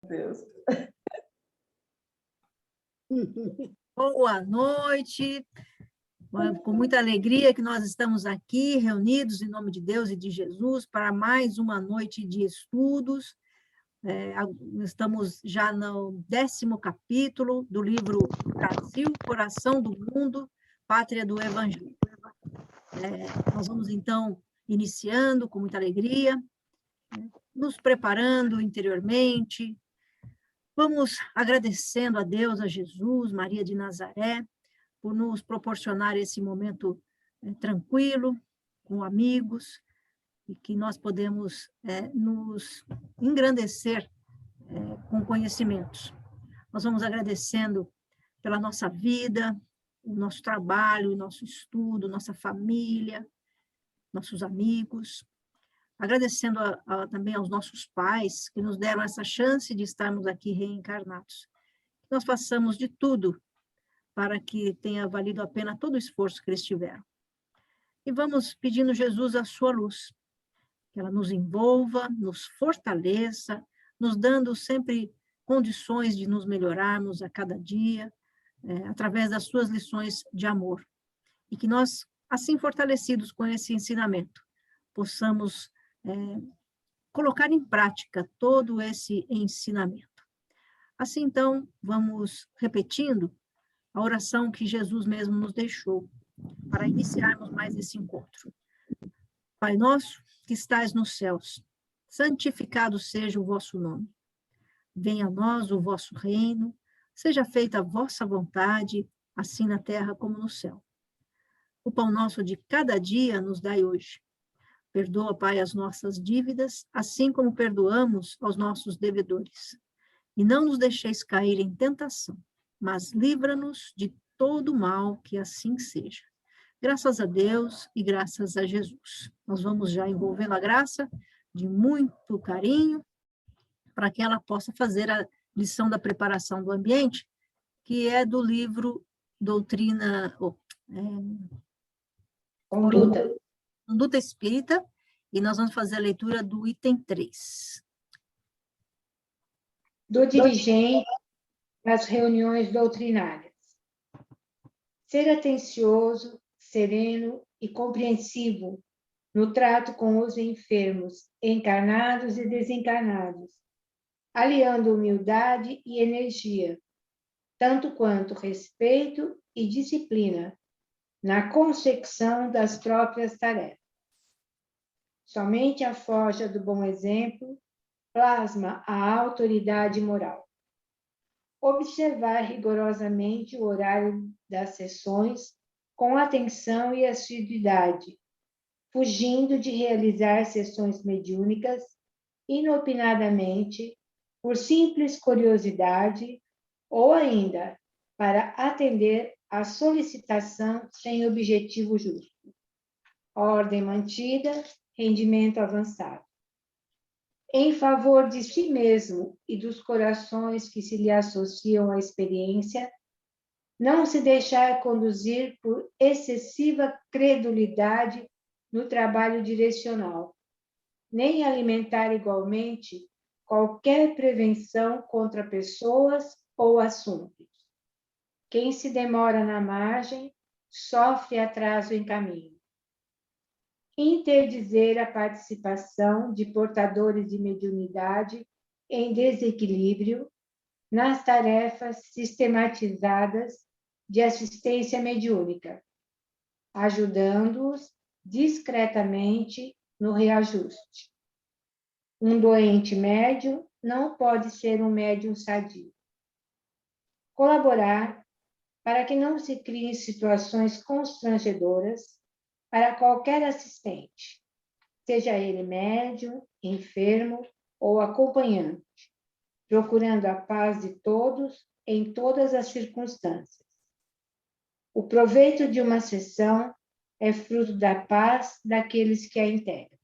Deus. Boa noite, com muita alegria que nós estamos aqui reunidos em nome de Deus e de Jesus para mais uma noite de estudos. Estamos já no 10º capítulo do livro Brasil, Coração do Mundo, Pátria do Evangelho. Nós vamos então iniciando com muita alegria, nos preparando interiormente. Vamos agradecendo a Deus, a Jesus, Maria de Nazaré, por nos proporcionar esse momento tranquilo, com amigos, e que nós podemos nos engrandecer com conhecimentos. Nós vamos agradecendo pela nossa vida, o nosso trabalho, o nosso estudo, nossa família, nossos amigos, agradecendo também aos nossos pais que nos deram essa chance de estarmos aqui reencarnados. Nós façamos de tudo para que tenha valido a pena todo o esforço que eles tiveram. E vamos pedindo, Jesus, a sua luz, que ela nos envolva, nos fortaleça, nos dando sempre condições de nos melhorarmos a cada dia, através das suas lições de amor. E que nós, assim fortalecidos com esse ensinamento, possamos colocar em prática todo esse ensinamento. Assim, então, vamos repetindo a oração que Jesus mesmo nos deixou para iniciarmos mais esse encontro. Pai nosso, que estais nos céus, santificado seja o vosso nome. Venha a nós o vosso reino, seja feita a vossa vontade, assim na terra como no céu. O pão nosso de cada dia nos dai hoje. Perdoa, Pai, as nossas dívidas, assim como perdoamos aos nossos devedores. E não nos deixeis cair em tentação, mas livra-nos de todo mal, que assim seja. Graças a Deus e graças a Jesus. Nós vamos já envolvendo a graça de muito carinho, para que ela possa fazer a lição da preparação do ambiente, que é do livro Conduta Espírita, e nós vamos fazer a leitura do item 3. Do dirigente das reuniões doutrinárias. Ser atencioso, sereno e compreensivo no trato com os enfermos, encarnados e desencarnados, aliando humildade e energia, tanto quanto respeito e disciplina na consecução das próprias tarefas. Somente a forja do bom exemplo plasma a autoridade moral. Observar rigorosamente o horário das sessões com atenção e assiduidade, fugindo de realizar sessões mediúnicas inopinadamente, por simples curiosidade, ou ainda para atender à solicitação sem objetivo justo. Ordem mantida, rendimento avançado. Em favor de si mesmo e dos corações que se lhe associam à experiência, não se deixar conduzir por excessiva credulidade no trabalho direcional, nem alimentar igualmente qualquer prevenção contra pessoas ou assuntos. Quem se demora na margem sofre atraso em caminho. Interdizer a participação de portadores de mediunidade em desequilíbrio nas tarefas sistematizadas de assistência mediúnica, ajudando-os discretamente no reajuste. Um doente médium não pode ser um médium sadio. Colaborar para que não se criem situações constrangedoras para qualquer assistente, seja ele médium, enfermo ou acompanhante, procurando a paz de todos em todas as circunstâncias. O proveito de uma sessão é fruto da paz daqueles que a integram.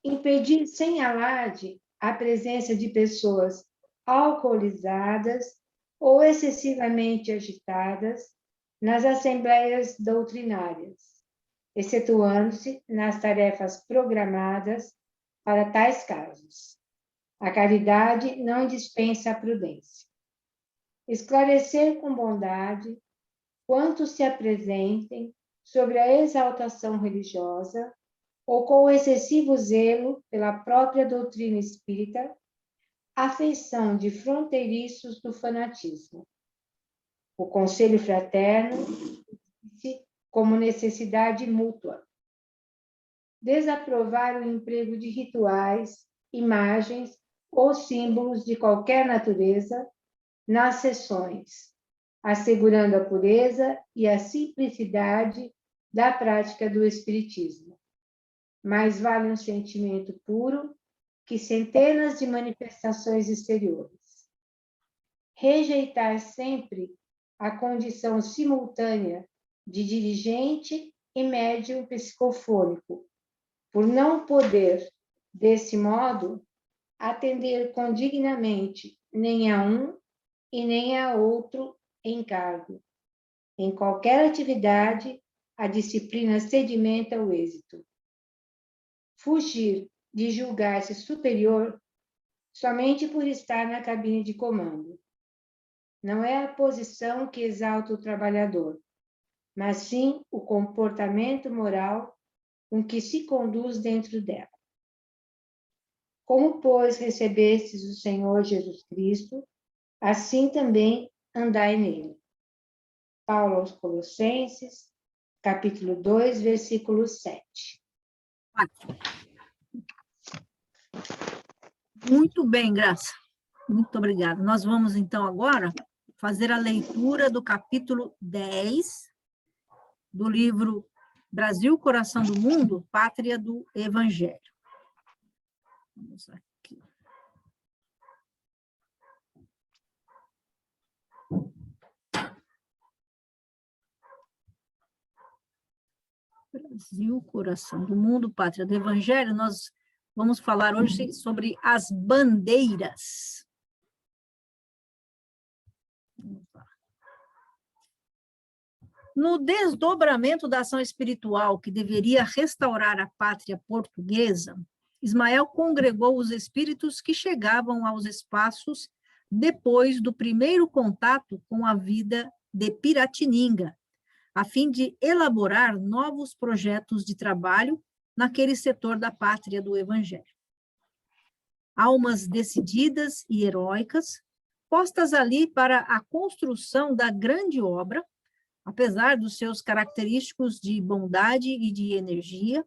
Impedir sem alarde a presença de pessoas alcoolizadas ou excessivamente agitadas nas assembleias doutrinárias, excetuando-se nas tarefas programadas para tais casos. A caridade não dispensa a prudência. Esclarecer com bondade quantos se apresentem sobre a exaltação religiosa ou com o excessivo zelo pela própria doutrina espírita, afeição de fronteiriços do fanatismo. O conselho fraterno como necessidade mútua. Desaprovar o emprego de rituais, imagens ou símbolos de qualquer natureza nas sessões, assegurando a pureza e a simplicidade da prática do espiritismo. Mais vale um sentimento puro que centenas de manifestações exteriores. Rejeitar sempre a condição simultânea de dirigente e médium psicofônico, por não poder, desse modo, atender condignamente nem a um e nem a outro encargo. Em qualquer atividade, a disciplina sedimenta o êxito. Fugir de julgar-se superior somente por estar na cabine de comando. Não é a posição que exalta o trabalhador, mas sim o comportamento moral com que se conduz dentro dela. Como, pois, recebestes o Senhor Jesus Cristo, assim também andai nele. Paulo aos Colossenses, capítulo 2, versículo 7. Muito bem, Graça. Muito obrigada. Nós vamos, então, agora fazer a leitura do capítulo 10 do livro Brasil, Coração do Mundo, Pátria do Evangelho. Vamos aqui. Brasil, Coração do Mundo, Pátria do Evangelho. Nós vamos falar hoje sobre as bandeiras. No desdobramento da ação espiritual que deveria restaurar a pátria portuguesa, Ismael congregou os espíritos que chegavam aos espaços depois do primeiro contato com a vida de Piratininga, a fim de elaborar novos projetos de trabalho naquele setor da pátria do Evangelho. Almas decididas e heróicas, postas ali para a construção da grande obra, apesar dos seus característicos de bondade e de energia,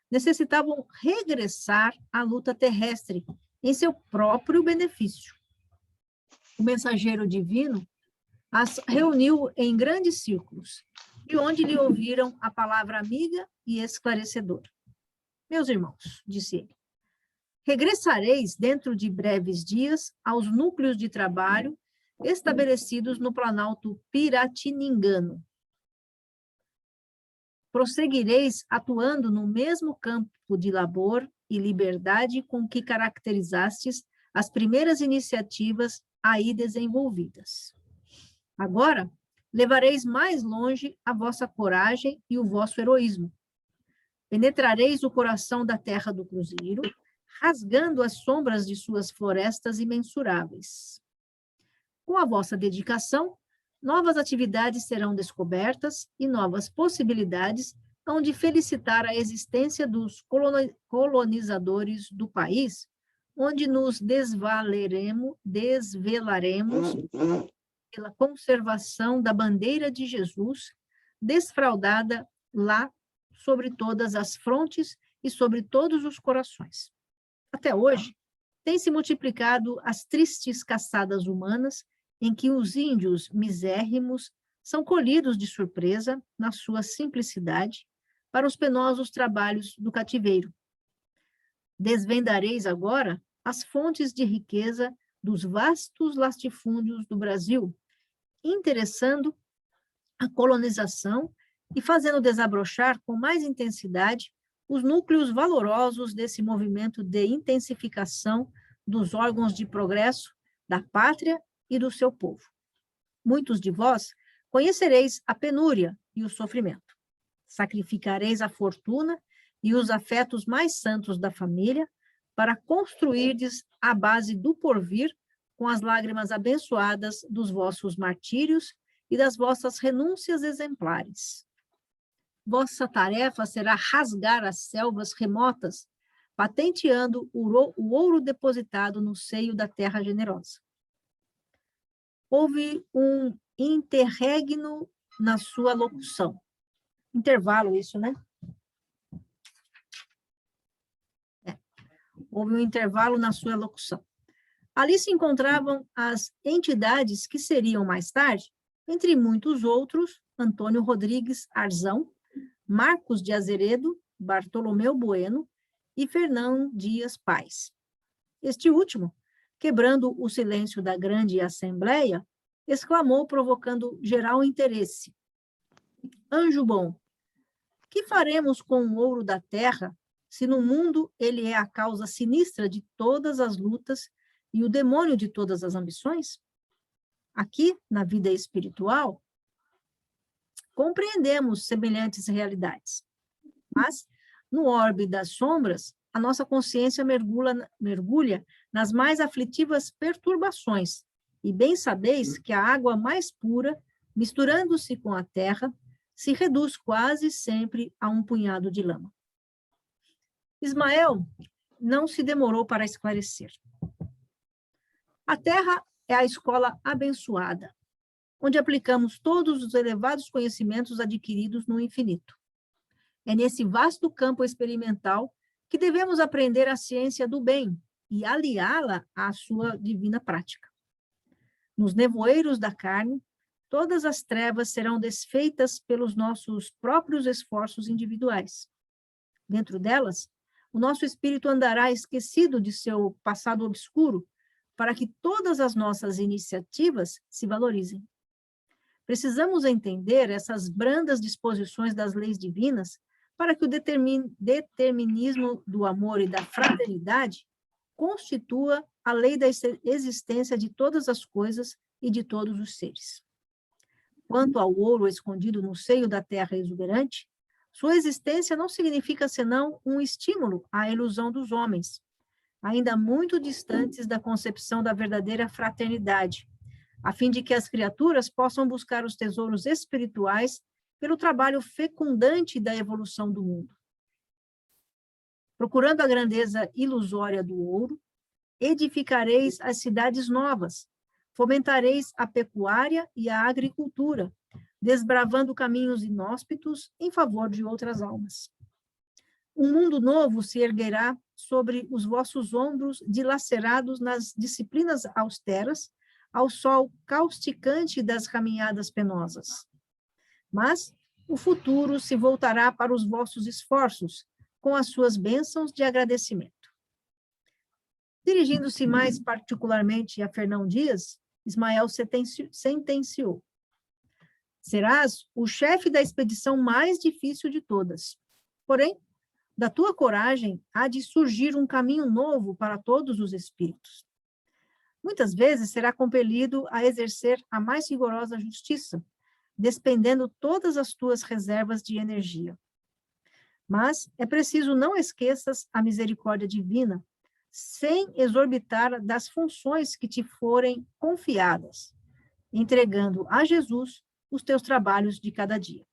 necessitavam regressar à luta terrestre em seu próprio benefício. O mensageiro divino as reuniu em grandes círculos, de onde lhe ouviram a palavra amiga e esclarecedora. Meus irmãos, disse ele, regressareis dentro de breves dias aos núcleos de trabalho estabelecidos no Planalto Piratiningano. Prosseguireis atuando no mesmo campo de labor e liberdade com que caracterizastes as primeiras iniciativas aí desenvolvidas. Agora, levareis mais longe a vossa coragem e o vosso heroísmo. Penetrareis o coração da terra do Cruzeiro, rasgando as sombras de suas florestas imensuráveis. Com a vossa dedicação, novas atividades serão descobertas e novas possibilidades hão de felicitar a existência dos colonizadores do país, onde nos desvelaremos pela conservação da bandeira de Jesus, desfraldada lá sobre todas as frontes e sobre todos os corações. Até hoje, têm se multiplicado as tristes caçadas humanas em que os índios misérrimos são colhidos de surpresa, na sua simplicidade, para os penosos trabalhos do cativeiro. Desvendareis agora as fontes de riqueza dos vastos latifúndios do Brasil, interessando a colonização e fazendo desabrochar com mais intensidade os núcleos valorosos desse movimento de intensificação dos órgãos de progresso da pátria e do seu povo. Muitos de vós conhecereis a penúria e o sofrimento. Sacrificareis a fortuna e os afetos mais santos da família para construirdes a base do porvir com as lágrimas abençoadas dos vossos martírios e das vossas renúncias exemplares. Vossa tarefa será rasgar as selvas remotas, patenteando o ouro depositado no seio da terra generosa. Houve um interregno na sua locução. Intervalo isso, né? Houve um intervalo na sua locução. Ali se encontravam as entidades que seriam mais tarde, entre muitos outros, Antônio Rodrigues Arzão, Marcos de Azeredo, Bartolomeu Bueno e Fernão Dias Pais. Este último, quebrando o silêncio da grande assembleia, exclamou, provocando geral interesse: Anjo bom, que faremos com o ouro da terra, se no mundo ele é a causa sinistra de todas as lutas e o demônio de todas as ambições? Aqui, na vida espiritual, compreendemos semelhantes realidades, mas, no orbe das sombras, a nossa consciência mergulha nas mais aflitivas perturbações, e bem sabeis que a água mais pura, misturando-se com a terra, se reduz quase sempre a um punhado de lama. Ismael não se demorou para esclarecer. A terra é a escola abençoada, onde aplicamos todos os elevados conhecimentos adquiridos no infinito. É nesse vasto campo experimental que devemos aprender a ciência do bem e aliá-la à sua divina prática. Nos nevoeiros da carne, todas as trevas serão desfeitas pelos nossos próprios esforços individuais. Dentro delas, o nosso espírito andará esquecido de seu passado obscuro, para que todas as nossas iniciativas se valorizem. Precisamos entender essas brandas disposições das leis divinas para que o determinismo do amor e da fraternidade constitua a lei da existência de todas as coisas e de todos os seres. Quanto ao ouro escondido no seio da terra exuberante, sua existência não significa senão um estímulo à ilusão dos homens, ainda muito distantes da concepção da verdadeira fraternidade, a fim de que as criaturas possam buscar os tesouros espirituais pelo trabalho fecundante da evolução do mundo. Procurando a grandeza ilusória do ouro, edificareis as cidades novas, fomentareis a pecuária e a agricultura, desbravando caminhos inóspitos em favor de outras almas. Um mundo novo se erguerá sobre os vossos ombros dilacerados nas disciplinas austeras, ao sol causticante das caminhadas penosas. Mas o futuro se voltará para os vossos esforços, com as suas bênçãos de agradecimento. Dirigindo-se mais particularmente a Fernão Dias, Ismael sentenciou: serás o chefe da expedição mais difícil de todas. Porém, da tua coragem há de surgir um caminho novo para todos os espíritos. Muitas vezes será compelido a exercer a mais rigorosa justiça, despendendo todas as tuas reservas de energia. Mas é preciso não esqueças a misericórdia divina, sem exorbitar das funções que te forem confiadas, entregando a Jesus os teus trabalhos de cada dia.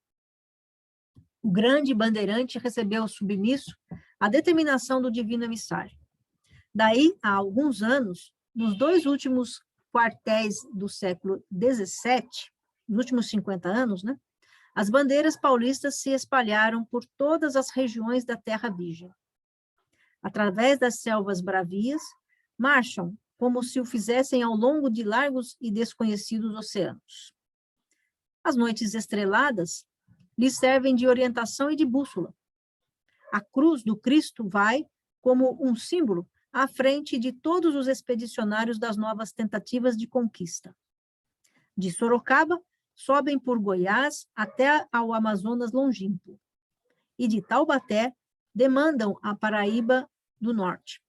O grande bandeirante recebeu submisso a determinação do divino emissário. Daí, há alguns anos, nos 2 últimos quartéis do século XVII, nos últimos 50 anos, né, as bandeiras paulistas se espalharam por todas as regiões da Terra Virgem. Através das selvas bravias, marcham como se o fizessem ao longo de largos e desconhecidos oceanos. As noites estreladas lhes servem de orientação e de bússola. A cruz do Cristo vai, como um símbolo, à frente de todos os expedicionários das novas tentativas de conquista. De Sorocaba, sobem por Goiás até ao Amazonas longínquo, e de Taubaté demandam a Paraíba do Norte.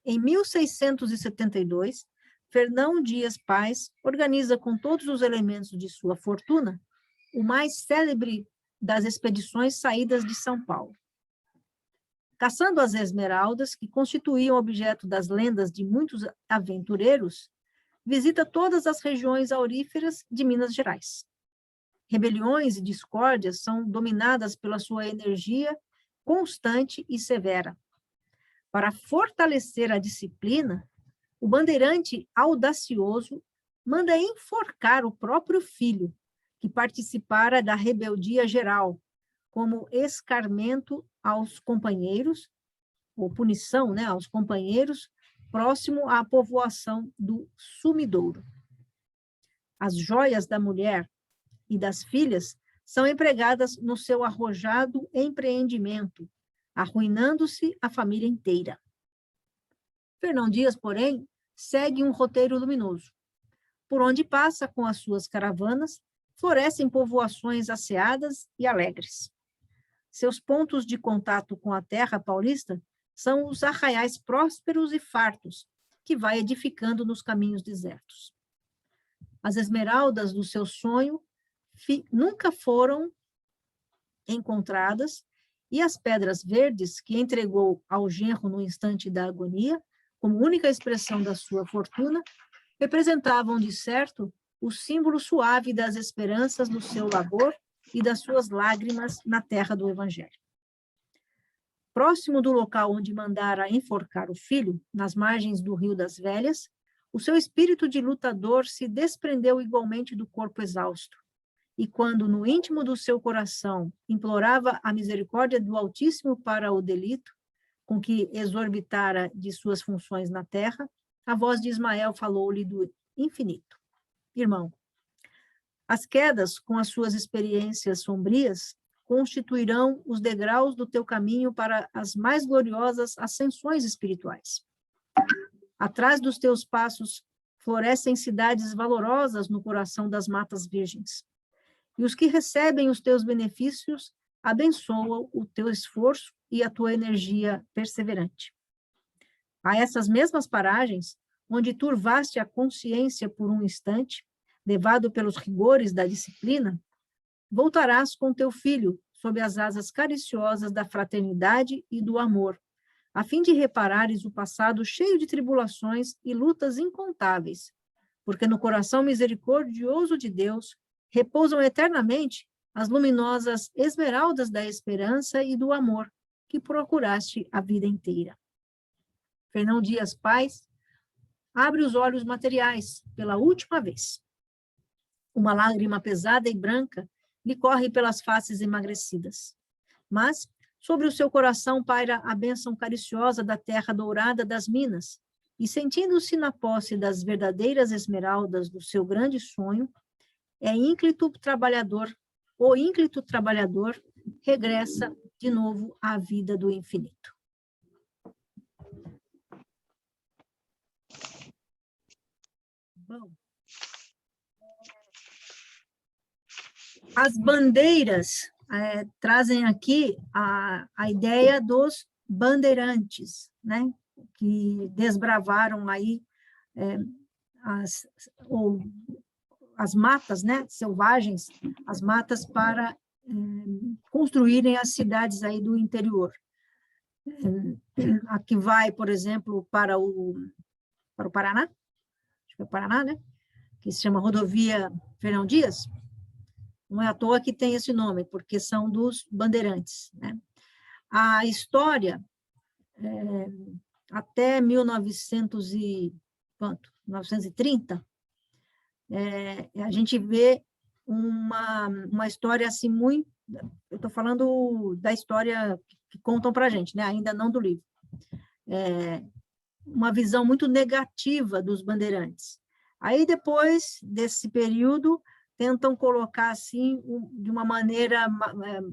Em 1672, Fernão Dias Pais organiza com todos os elementos de sua fortuna o mais célebre das expedições saídas de São Paulo. Caçando as esmeraldas, que constituíam objeto das lendas de muitos aventureiros, visita todas as regiões auríferas de Minas Gerais. Rebeliões e discórdias são dominadas pela sua energia constante e severa. Para fortalecer a disciplina, o bandeirante audacioso manda enforcar o próprio filho, que participara da rebeldia geral, como escarmento aos companheiros, ou punição, né, aos companheiros, próximo à povoação do Sumidouro. As joias da mulher e das filhas são empregadas no seu arrojado empreendimento, arruinando-se a família inteira. Fernão Dias, porém, segue um roteiro luminoso. Por onde passa com as suas caravanas, florescem povoações asseadas e alegres. Seus pontos de contato com a terra paulista são os arraiais prósperos e fartos, que vai edificando nos caminhos desertos. As esmeraldas do seu sonho nunca foram encontradas, e as pedras verdes que entregou ao genro no instante da agonia, como única expressão da sua fortuna, representavam, de certo, o símbolo suave das esperanças do seu labor e das suas lágrimas na terra do Evangelho. Próximo do local onde mandara enforcar o filho, nas margens do Rio das Velhas, o seu espírito de lutador se desprendeu igualmente do corpo exausto. E quando, no íntimo do seu coração, implorava a misericórdia do Altíssimo para o delito, com que exorbitara de suas funções na terra, a voz de Ismael falou-lhe do infinito. Irmão, as quedas com as suas experiências sombrias constituirão os degraus do teu caminho para as mais gloriosas ascensões espirituais. Atrás dos teus passos florescem cidades valorosas no coração das matas virgens. E os que recebem os teus benefícios abençoam o teu esforço e a tua energia perseverante. A essas mesmas paragens, onde turvaste a consciência por um instante, levado pelos rigores da disciplina, voltarás com teu filho sob as asas cariciosas da fraternidade e do amor, a fim de reparares o passado cheio de tribulações e lutas incontáveis, porque no coração misericordioso de Deus repousam eternamente as luminosas esmeraldas da esperança e do amor que procuraste a vida inteira. Fernão Dias Pais abre os olhos materiais pela última vez. Uma lágrima pesada e branca lhe corre pelas faces emagrecidas. Mas, sobre o seu coração paira a bênção cariciosa da terra dourada das Minas, e sentindo-se na posse das verdadeiras esmeraldas do seu grande sonho, o ínclito trabalhador regressa de novo à vida do infinito. Bom, as bandeiras trazem aqui a ideia dos bandeirantes, né, que desbravaram aí as matas, né, selvagens, as matas para construírem as cidades aí do interior. Aqui vai, por exemplo, para o Paraná, acho que é o Paraná, né, que se chama Rodovia Fernão Dias. Não é à toa que tem esse nome, porque são dos bandeirantes, né? A história, até 1930, a gente vê uma história assim muito... Eu estou falando da história que contam para a gente, né? Ainda não do livro. Uma visão muito negativa dos bandeirantes. Aí, depois desse período, tentam colocar, assim, de uma maneira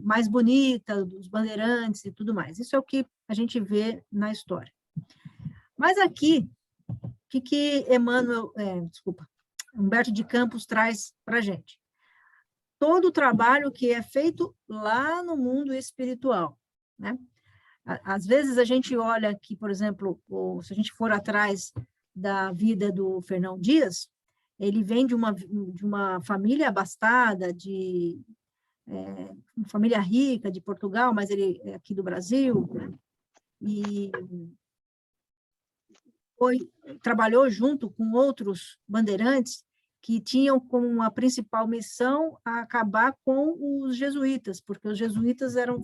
mais bonita, dos bandeirantes e tudo mais. Isso é o que a gente vê na história. Mas aqui, o que Humberto de Campos traz para a gente? Todo o trabalho que é feito lá no mundo espiritual, né? Às vezes a gente olha aqui, por exemplo, se a gente for atrás da vida do Fernão Dias, ele vem de uma família abastada, uma família rica de Portugal, mas ele é aqui do Brasil, né? e trabalhou junto com outros bandeirantes que tinham como a principal missão a acabar com os jesuítas, porque os jesuítas eram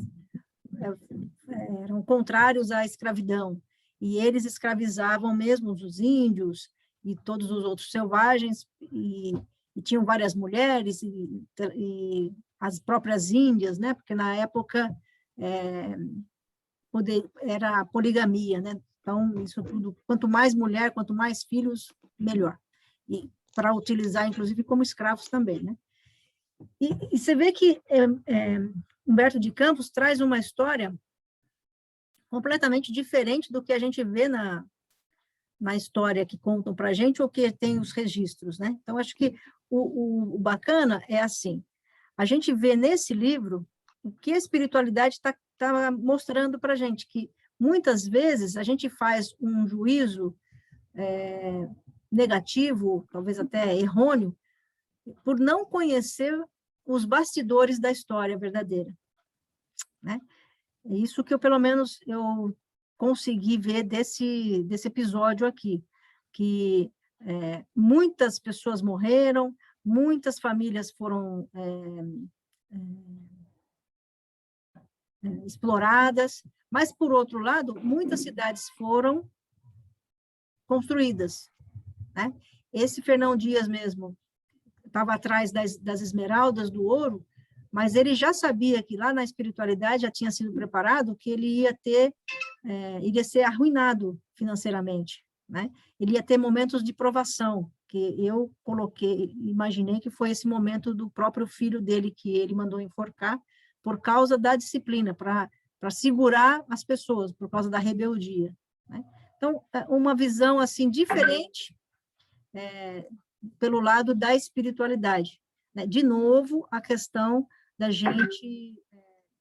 contrários à escravidão, e eles escravizavam mesmo os índios e todos os outros selvagens, e tinham várias mulheres, e as próprias índias, né? Porque na época era a poligamia, né? Então, isso tudo, quanto mais mulher, quanto mais filhos, melhor. E para utilizar, inclusive, como escravos também, né? E você vê que Humberto de Campos traz uma história completamente diferente do que a gente vê na história que contam para a gente ou que tem os registros, né? Então, acho que o bacana é assim, a gente vê nesse livro o que a espiritualidade está mostrando para a gente, que muitas vezes a gente faz um juízo negativo, talvez até errôneo, por não conhecer os bastidores da história verdadeira, né? É isso que pelo menos, eu consegui ver desse episódio aqui, que muitas pessoas morreram, muitas famílias foram exploradas, mas, por outro lado, muitas cidades foram construídas, né? Esse Fernão Dias mesmo estava atrás das esmeraldas, do ouro, mas ele já sabia que lá na espiritualidade já tinha sido preparado que ele iria ser arruinado financeiramente, né? Ele ia ter momentos de provação, que eu imaginei que foi esse momento do próprio filho dele que ele mandou enforcar por causa da disciplina, para segurar as pessoas, por causa da rebeldia, né? Então, uma visão assim diferente pelo lado da espiritualidade, né? De novo, a questão da gente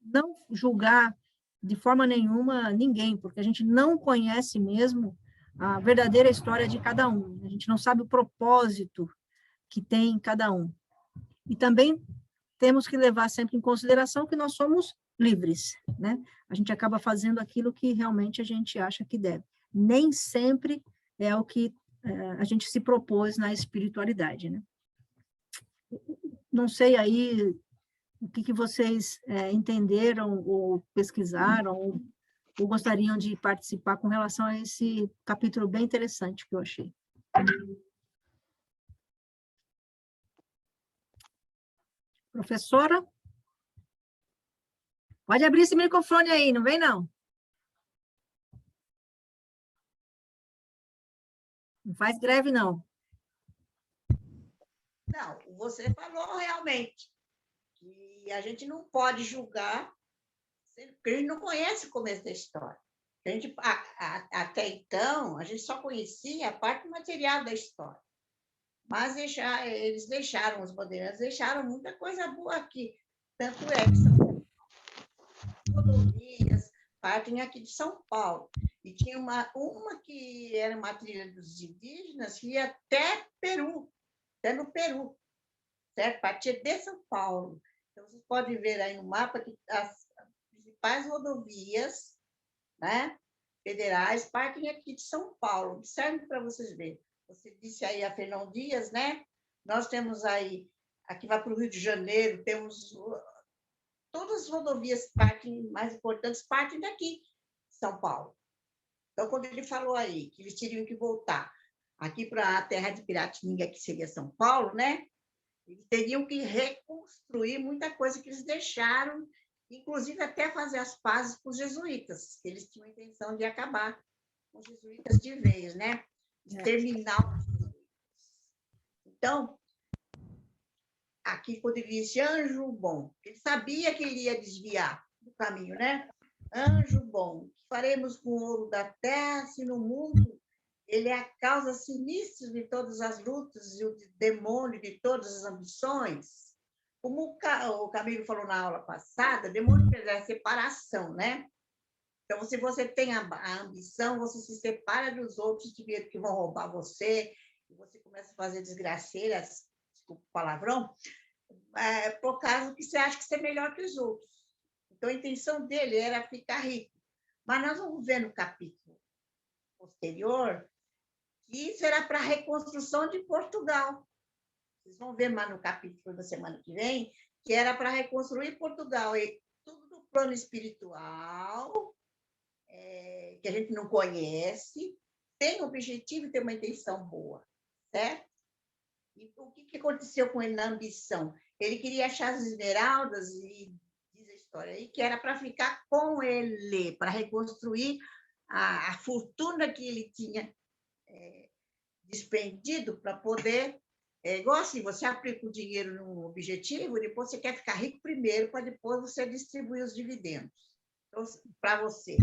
não julgar de forma nenhuma ninguém, porque a gente não conhece mesmo a verdadeira história de cada um, a gente não sabe o propósito que tem cada um. E também temos que levar sempre em consideração que nós somos livres, né? A gente acaba fazendo aquilo que realmente a gente acha que deve. Nem sempre é o que a gente se propôs na espiritualidade, né? Não sei aí o que vocês entenderam ou pesquisaram ou gostariam de participar com relação a esse capítulo bem interessante que eu achei. Professora? Pode abrir esse microfone aí, não vem não. Não faz greve, não. Não, você falou realmente que a gente não pode julgar, porque a gente não conhece o começo da história. A gente, até então, a gente só conhecia a parte material da história. Mas eles deixaram, os bandeirantes deixaram muita coisa boa aqui. Tanto é que são rodovias, partem aqui de São Paulo. E tinha uma que era uma trilha dos indígenas que ia até Peru, até no Peru, certo? Partia de São Paulo. Então, vocês podem ver aí no mapa que as principais rodovias, né, federais partem aqui de São Paulo. Observe para vocês verem. Você disse aí a Fernão Dias, né? Nós temos aí, aqui vai para o Rio de Janeiro, temos todas as rodovias mais importantes partem daqui, de São Paulo. Então, quando ele falou aí que eles teriam que voltar aqui para a terra de Piratininga, que seria São Paulo, né? Eles teriam que reconstruir muita coisa que eles deixaram, inclusive até fazer as pazes com os jesuítas, que eles tinham a intenção de acabar com os jesuítas de vez, né? De terminar os jesuítas. Então, aqui quando ele disse anjo bom, ele sabia que ele ia desviar do caminho, né? Anjo bom, que faremos com o ouro da terra, se no mundo ele é a causa sinistra de todas as lutas e o demônio de todas as ambições. Como o Camilo falou na aula passada, demônio quer dizer a separação, né? Então, se você tem a ambição, você se separa dos outros de medo que vão roubar você, e você começa a fazer desgraceiras, desculpa o palavrão, por causa que você acha que você é melhor que os outros. Então, a intenção dele era ficar rico. Mas nós vamos ver no capítulo posterior que isso era para a reconstrução de Portugal. Vocês vão ver mais no capítulo da semana que vem, que era para reconstruir Portugal. E tudo do plano espiritual, que a gente não conhece, tem um objetivo e tem uma intenção boa, certo? E o que aconteceu com ele na ambição? Ele queria achar as esmeraldas, e diz a história aí, que era para ficar com ele, para reconstruir a fortuna que ele tinha despendido para poder... igual assim, você aplica o dinheiro num objetivo, depois você quer ficar rico primeiro, para depois você distribuir os dividendos. Então, para você.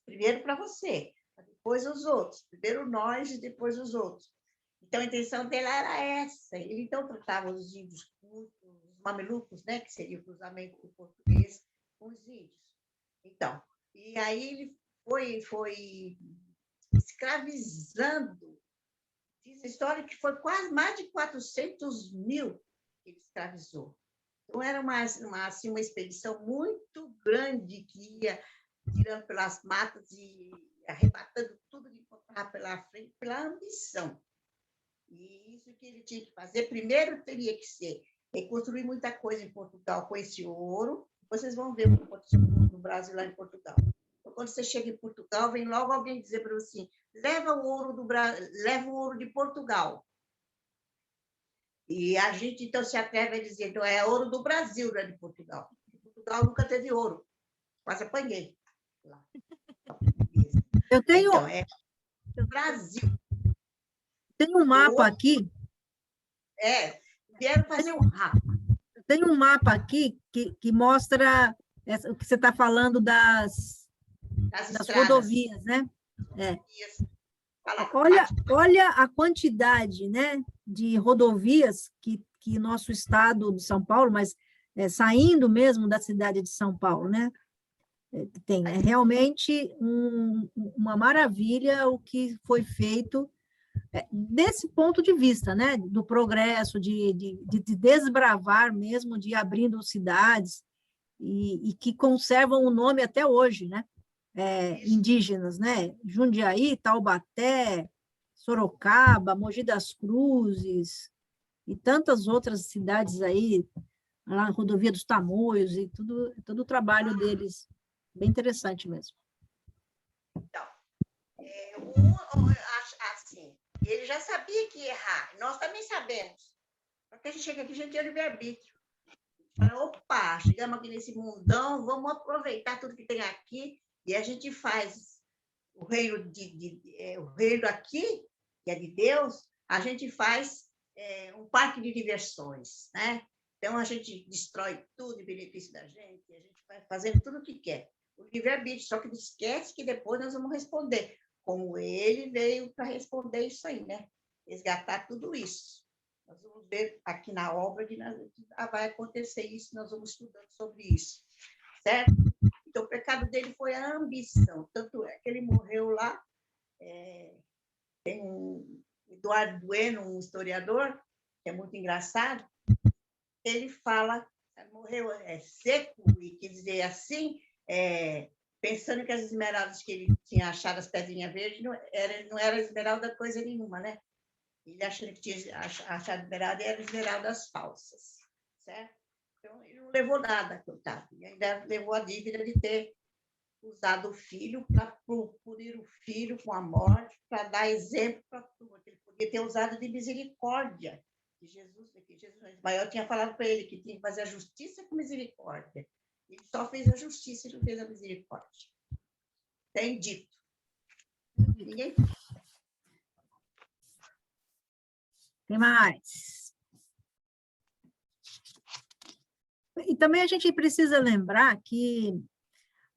Primeiro para você, depois os outros. Primeiro nós e depois os outros. Então, a intenção dele era essa. Ele, então, tratava os índios cultos, os mamelucos, né, que seria o cruzamento do português com os índios. Então, e aí ele foi escravizando. Diz a história que foi quase mais de 400 mil que ele escravizou. Então, era uma expedição muito grande que ia tirando pelas matas e arrebatando tudo que encontrava pela frente, pela ambição. E isso que ele tinha que fazer, primeiro teria que ser reconstruir muita coisa em Portugal com esse ouro. Vocês vão ver o que aconteceu no Brasil, lá em Portugal. Então, quando você chega em Portugal, vem logo alguém dizer para você assim, leva o ouro de Portugal. E a gente, então, se atreve a dizer, então, é ouro do Brasil, não é de Portugal. Portugal nunca teve ouro. Quase apanhei. Lá. Eu tenho... Então, é do Brasil. Tem um mapa aqui. Vieram fazer um mapa. Tem um mapa aqui que mostra o que você está falando das rodovias, né? Isso. Olha a quantidade, né, de rodovias que nosso estado de São Paulo, mas saindo mesmo da cidade de São Paulo, né? Tem. É realmente uma maravilha o que foi feito desse ponto de vista, né, do progresso, de desbravar mesmo, de abrindo cidades, e que conservam o nome até hoje, né, indígenas, né, Jundiaí, Taubaté, Sorocaba, Mogi das Cruzes, e tantas outras cidades aí, lá na Rodovia dos Tamoios, e todo o trabalho deles, bem interessante mesmo. Então, assim, ele já sabia que ia errar, nós também sabemos. Porque a gente chega aqui, a gente tem livre-arbítrio. Fala, opa, chegamos aqui nesse mundão, vamos aproveitar tudo que tem aqui, e a gente faz o reino o reino aqui, que é de Deus, a gente faz um parque de diversões, né? Então, a gente destrói tudo em benefício da gente, a gente vai fazendo tudo o que quer. O livre-arbítrio, só que esquece que depois nós vamos responder, como ele veio para responder isso aí, né? Resgatar tudo isso. Nós vamos ver aqui na obra que vai acontecer isso, nós vamos estudando sobre isso, certo? Então, o pecado dele foi a ambição, tanto é que ele morreu lá. Tem um Eduardo Bueno, um historiador, que é muito engraçado, ele fala, morreu seco, e quer dizer assim, pensando que as esmeraldas que ele tinha achado, as pedrinhas verdes, não era esmeralda coisa nenhuma, né? Ele achando que tinha achado esmeralda, e eram esmeraldas falsas, certo? Então, ele não levou nada, coitado. E ainda levou a dívida de ter usado o filho para punir o filho com a morte, para dar exemplo para a turma. Ele podia ter usado de misericórdia de Jesus, porque Jesus maior tinha falado para ele que tinha que fazer a justiça com misericórdia. Ele só fez a justiça e não fez a misericórdia. Tem dito. Ninguém... Tem mais. E também a gente precisa lembrar que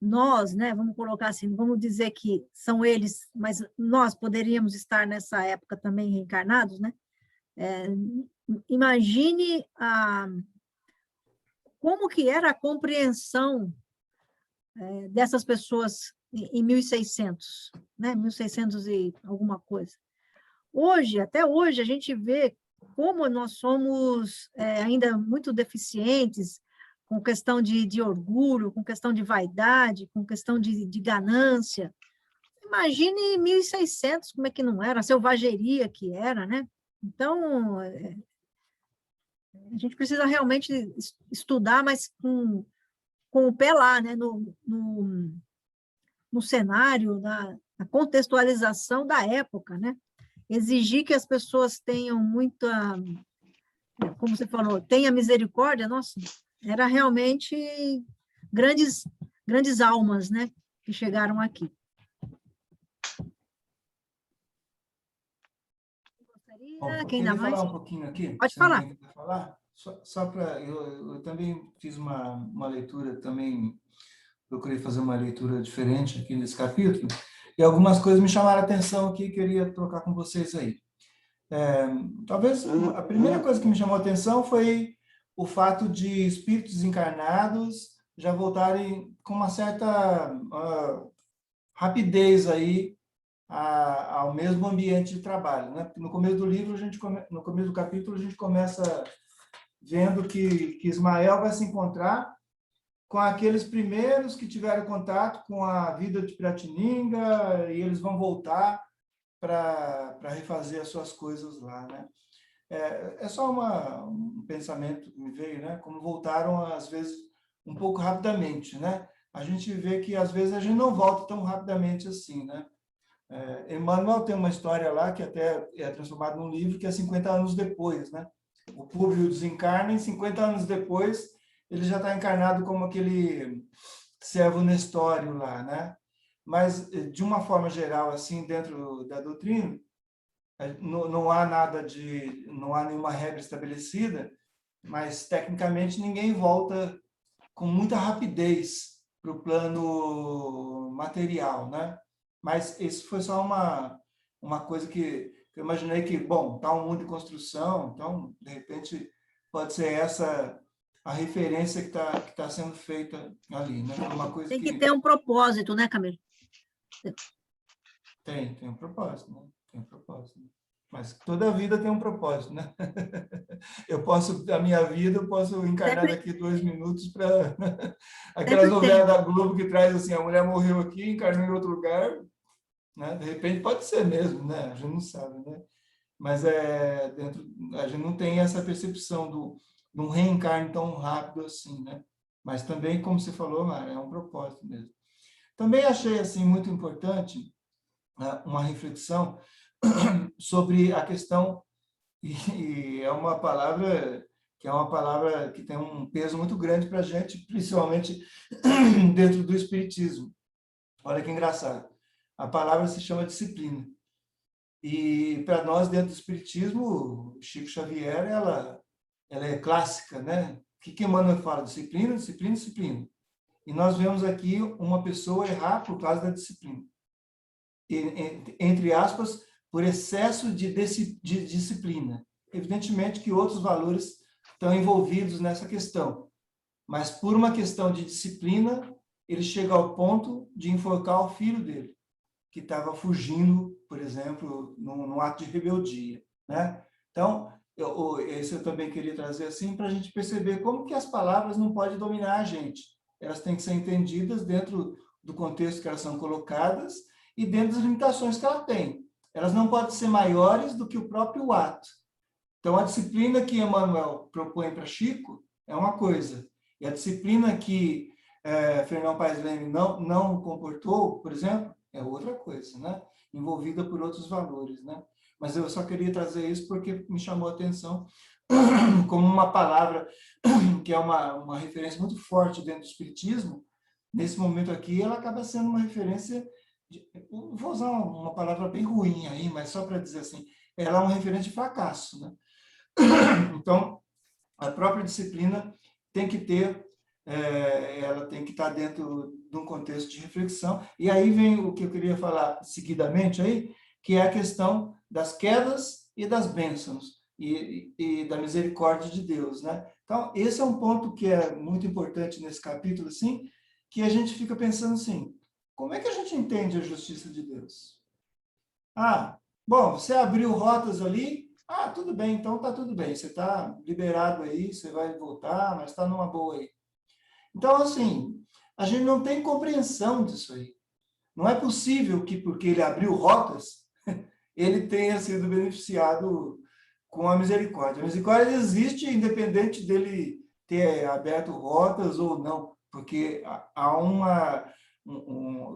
nós, né, vamos colocar assim, vamos dizer que são eles, mas nós poderíamos estar nessa época também reencarnados, né? Imagine como que era a compreensão dessas pessoas em 1600, né? 1600 e alguma coisa. Hoje, até hoje, a gente vê como nós somos ainda muito deficientes, com questão de orgulho, com questão de vaidade, com questão de ganância. Imagine 1600, como é que não era, a selvageria que era, né? Então, a gente precisa realmente estudar, mas com o pé lá, né? No cenário, na contextualização da época, né? Exigir que as pessoas tenham muita, como você falou, tenha misericórdia, nossa, era realmente grandes almas, né? Que chegaram aqui. Bom, eu Quem dá queria mais? falar um pouquinho aqui, Pode se falar. ninguém quiser falar, só para... Eu também fiz uma leitura, também procurei fazer uma leitura diferente aqui nesse capítulo, e algumas coisas me chamaram a atenção aqui, queria trocar com vocês aí. Talvez a primeira coisa que me chamou a atenção foi o fato de espíritos desencarnados já voltarem com uma certa rapidez aí ao mesmo ambiente de trabalho, né? No começo do livro, no começo do capítulo, a gente começa vendo que Ismael vai se encontrar com aqueles primeiros que tiveram contato com a vida de Piratininga e eles vão voltar para refazer as suas coisas lá, né? É só um pensamento que me veio, né? Como voltaram, às vezes, um pouco rapidamente, né? A gente vê que, às vezes, a gente não volta tão rapidamente assim, né? Emmanuel tem uma história lá que até é transformada num livro que é 50 anos depois, né? O Públio desencarna e 50 anos depois ele já está encarnado como aquele servo Nestório lá, né? Mas, de uma forma geral, assim, dentro da doutrina, não há não há nenhuma regra estabelecida, mas, tecnicamente, ninguém volta com muita rapidez para o plano material, né? Mas isso foi só uma coisa que eu imaginei que, bom, está um mundo em construção, então, de repente, pode ser essa a referência que tá sendo feita ali, né? Uma coisa Tem que ter um propósito, né, Camila? Tem um propósito, né? Tem um propósito. Mas toda vida tem um propósito, né? A minha vida, eu posso encarnar daqui 2 minutos para aquelas novelas da Globo que traz assim, a mulher morreu aqui, encarnou em outro lugar, né? De repente pode ser mesmo, né? A gente não sabe, né? Mas a gente não tem essa percepção de um reencarne tão rápido assim, né? Mas também, como você falou, Mara, é um propósito mesmo. Também achei assim muito importante uma reflexão sobre a questão, e é uma palavra que tem um peso muito grande para a gente, principalmente dentro do espiritismo. Olha que engraçado. A palavra se chama disciplina. E para nós, dentro do espiritismo, Chico Xavier, ela é clássica, né? O que Emmanuel fala? Disciplina, disciplina, disciplina. E nós vemos aqui uma pessoa errar por causa da disciplina. Entre aspas, por excesso de disciplina. Evidentemente que outros valores estão envolvidos nessa questão, mas por uma questão de disciplina, ele chega ao ponto de enforcar o filho dele, que estava fugindo, por exemplo, num ato de rebeldia, né? Então, esse eu também queria trazer assim, para a gente perceber como que as palavras não podem dominar a gente. Elas têm que ser entendidas dentro do contexto que elas são colocadas e dentro das limitações que ela tem. Elas não podem ser maiores do que o próprio ato. Então, a disciplina que Emmanuel propõe para Chico é uma coisa, e a disciplina que Fernão Paes Leme não comportou, por exemplo, é outra coisa, né? Envolvida por outros valores, né? Mas eu só queria trazer isso porque me chamou a atenção como uma palavra que é uma referência muito forte dentro do espiritismo. Nesse momento aqui, ela acaba sendo uma referência vou usar uma palavra bem ruim aí, mas só para dizer assim, ela é uma referência de fracasso, né? Então, a própria disciplina tem que ter, ela tem que estar dentro de um contexto de reflexão, e aí vem o que eu queria falar seguidamente aí, que é a questão das quedas e das bênçãos, e da misericórdia de Deus, né? Então, esse é um ponto que é muito importante nesse capítulo, assim, que a gente fica pensando assim, como é que a gente entende a justiça de Deus? Bom, você abriu rotas ali, tudo bem, então tá tudo bem, você está liberado aí, você vai voltar, mas está numa boa aí. Então, assim, a gente não tem compreensão disso aí. Não é possível que, porque ele abriu rotas, ele tenha sido beneficiado com a misericórdia. A misericórdia existe independente dele ter aberto rotas ou não, porque há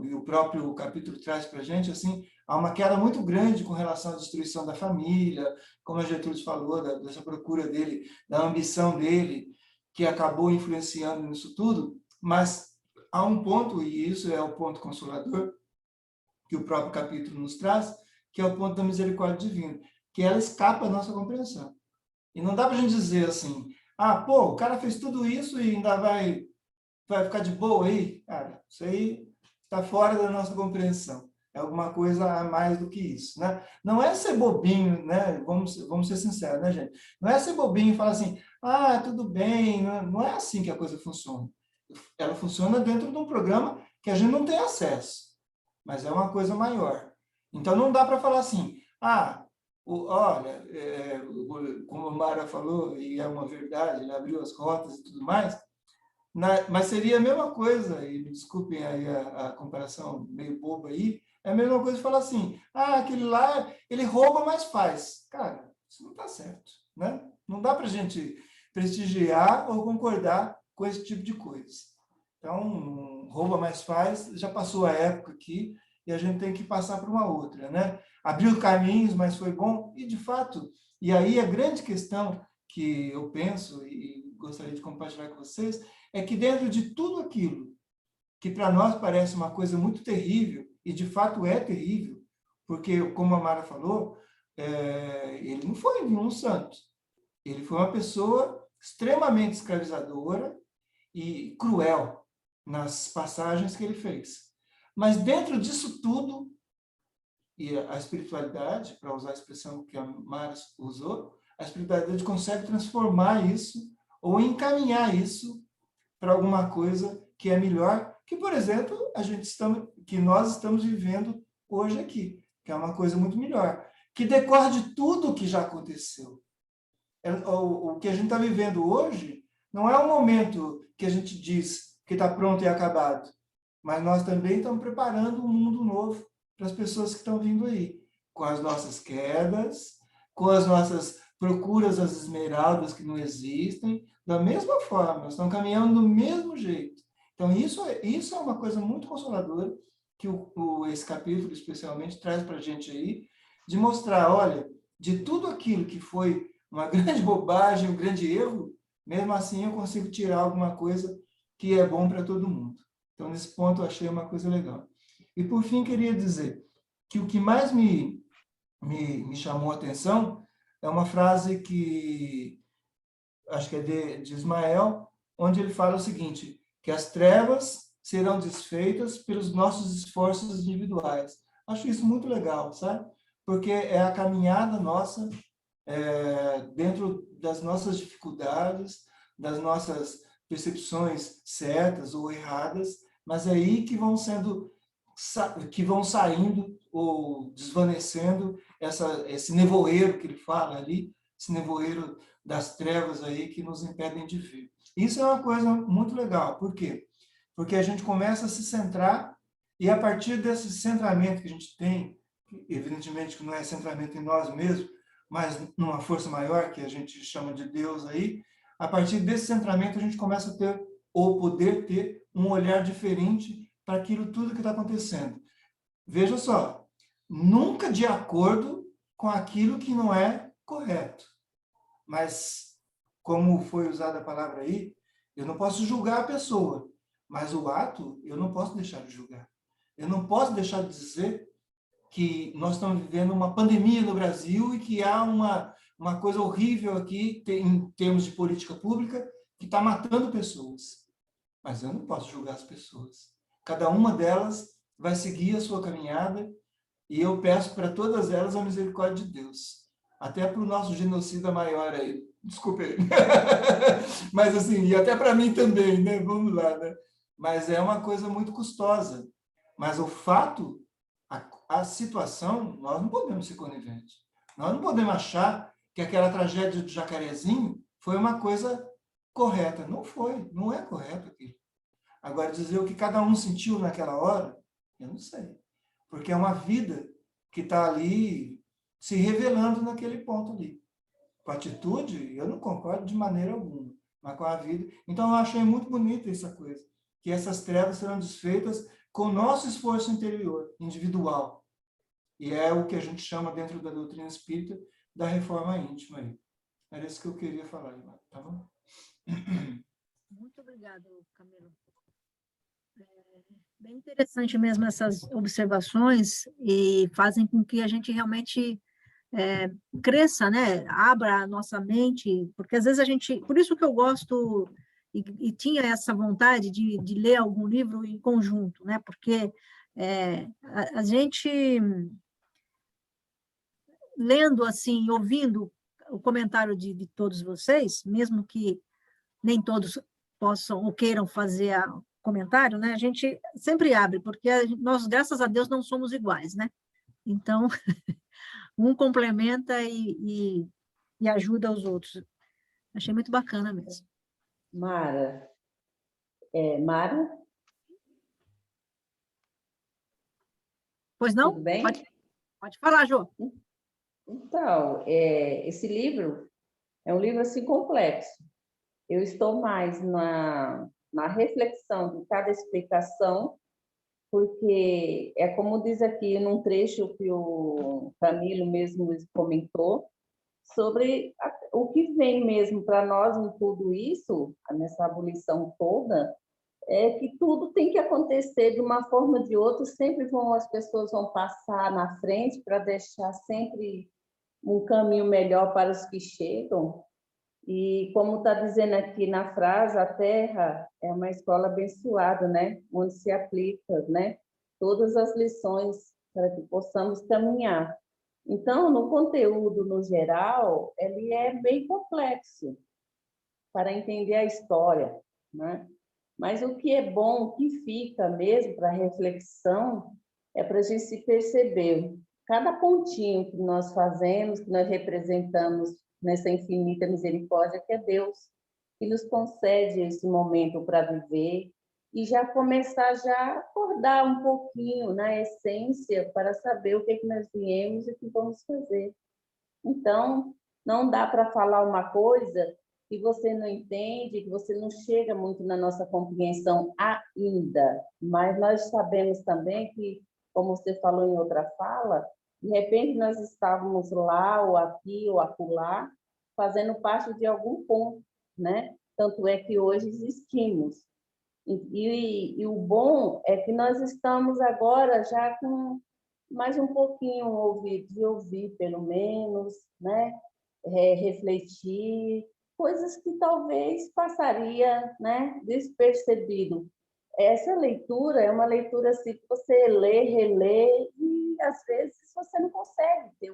e o próprio capítulo traz para a gente, assim, há uma queda muito grande com relação à destruição da família, como a Gertrudes falou, dessa procura dele, da ambição dele, que acabou influenciando nisso tudo, mas há um ponto, e isso é o ponto consolador, que o próprio capítulo nos traz, que é o ponto da misericórdia divina, que ela escapa à nossa compreensão. E não dá para a gente dizer assim, pô, o cara fez tudo isso e ainda vai ficar de boa aí? Cara, isso aí está fora da nossa compreensão. É alguma coisa a mais do que isso, né? Não é ser bobinho, né? Vamos ser sinceros, né, gente? Não é ser bobinho e falar assim, tudo bem, não é assim que a coisa funciona. Ela funciona dentro de um programa que a gente não tem acesso, mas é uma coisa maior. Então, não dá para falar assim, olha, como a Mara falou, e é uma verdade, ele abriu as rotas e tudo mais, mas seria a mesma coisa, e me desculpem aí a comparação meio boba aí, é a mesma coisa de falar assim, aquele lá, ele rouba, mas faz. Cara, isso não está certo, né? Não dá para a gente prestigiar ou concordar com esse tipo de coisa. Então, rouba, mas faz, já passou a época aqui, e a gente tem que passar para uma outra, né? Abriu caminhos, mas foi bom, e de fato, e aí a grande questão que eu penso e gostaria de compartilhar com vocês, é que dentro de tudo aquilo que para nós parece uma coisa muito terrível, e de fato é terrível, porque, como a Mara falou, ele não foi nenhum santo. Ele foi uma pessoa extremamente escravizadora e cruel nas passagens que ele fez. Mas dentro disso tudo, e a espiritualidade, para usar a expressão que a Mara usou, a espiritualidade consegue transformar isso ou encaminhar isso para alguma coisa que é melhor, que, por exemplo, que nós estamos vivendo hoje aqui, que é uma coisa muito melhor, que decorre de tudo que já aconteceu. O que a gente está vivendo hoje não é um momento que a gente diz que está pronto e acabado, mas nós também estamos preparando um mundo novo para as pessoas que estão vindo aí, com as nossas quedas, com as nossas procuras às esmeraldas que não existem, da mesma forma, nós estamos caminhando do mesmo jeito. Então, isso é uma coisa muito consoladora que esse capítulo, especialmente, traz para a gente aí, de mostrar, olha, de tudo aquilo que foi uma grande bobagem, um grande erro, mesmo assim eu consigo tirar alguma coisa que é bom para todo mundo. Então, nesse ponto, eu achei uma coisa legal. E, por fim, queria dizer que o que mais me chamou a atenção é uma frase que acho que é de Ismael, onde ele fala o seguinte, que as trevas serão desfeitas pelos nossos esforços individuais. Acho isso muito legal, sabe? Porque é a caminhada nossa dentro das nossas dificuldades, das nossas percepções certas ou erradas, mas é aí que vão saindo ou desvanecendo esse nevoeiro que ele fala ali, esse nevoeiro das trevas aí que nos impedem de ver. Isso é uma coisa muito legal. Por quê? Porque a gente começa a se centrar e a partir desse centramento que a gente tem, evidentemente que não é centramento em nós mesmos, mas numa força maior que a gente chama de Deus aí, a partir desse centramento a gente começa a ter, ou poder ter, um olhar diferente para aquilo tudo que está acontecendo. Veja só, nunca de acordo com aquilo que não é correto. Mas, como foi usada a palavra aí, eu não posso julgar a pessoa, mas o ato eu não posso deixar de julgar. Eu não posso deixar de dizer que nós estamos vivendo uma pandemia no Brasil e que há uma coisa horrível aqui em termos de política pública que está matando pessoas. Mas eu não posso julgar as pessoas. Cada uma delas vai seguir a sua caminhada e eu peço para todas elas a misericórdia de Deus. Até para o nosso genocida maior aí. Desculpe aí. Mas assim, e até para mim também, né? Vamos lá, né? Mas é uma coisa muito custosa. Mas o fato, a situação, nós não podemos ser coniventes. Nós não podemos achar que aquela tragédia do Jacarezinho foi uma coisa correta. Não foi, não é correto aquilo. Agora, dizer o que cada um sentiu naquela hora, eu não sei. Porque é uma vida que está ali se revelando naquele ponto ali. Com a atitude, eu não concordo de maneira alguma, mas com a vida. Então, eu achei muito bonita essa coisa, que essas trevas serão desfeitas com o nosso esforço interior, individual. E é o que a gente chama, dentro da doutrina espírita, da reforma íntima. Aí. Era isso que eu queria falar, tá bom? Muito obrigada, Camilo. Bem interessante mesmo essas observações e fazem com que a gente realmente cresça, né? Abra a nossa mente, porque às vezes a gente... Por isso que eu gosto e tinha essa vontade de ler algum livro em conjunto, né? Porque a gente, lendo assim, ouvindo o comentário de todos vocês, mesmo que nem todos possam ou queiram fazer comentário, né? A gente sempre abre, porque nós, graças a Deus, não somos iguais, né? Então, um complementa e ajuda os outros. Achei muito bacana mesmo. Mara, Mara, Pois não? tudo bem? Pode falar, Jô. Então, esse livro é um livro assim complexo. Eu estou mais na reflexão de cada explicação, porque é como diz aqui num trecho que o Camilo mesmo comentou, sobre o que vem mesmo para nós em tudo isso, nessa abolição toda, é que tudo tem que acontecer de uma forma ou de outra, sempre as pessoas vão passar na frente para deixar sempre um caminho melhor para os que chegam. E como está dizendo aqui na frase, a Terra é uma escola abençoada, né? Onde se aplica, né? Todas as lições para que possamos caminhar. Então, no conteúdo, no geral, ele é bem complexo para entender a história, né? Mas o que é bom, o que fica mesmo para reflexão, é para a gente se perceber. Cada pontinho que nós fazemos, que nós representamos nessa infinita misericórdia que é Deus, que nos concede esse momento para viver e já começar a acordar um pouquinho na essência para saber o que nós viemos e o que vamos fazer. Então, não dá para falar uma coisa que você não entende, que você não chega muito na nossa compreensão ainda, mas nós sabemos também que, como você falou em outra fala, de repente nós estávamos lá, ou aqui, ou acolá, fazendo parte de algum ponto, né? Tanto é que hoje existimos. E o bom é que nós estamos agora já com mais um pouquinho de ouvir, pelo menos, né? Refletir, coisas que talvez passaria, né? Despercebido. Essa leitura é uma leitura assim que você lê, relê, e às vezes você não consegue ter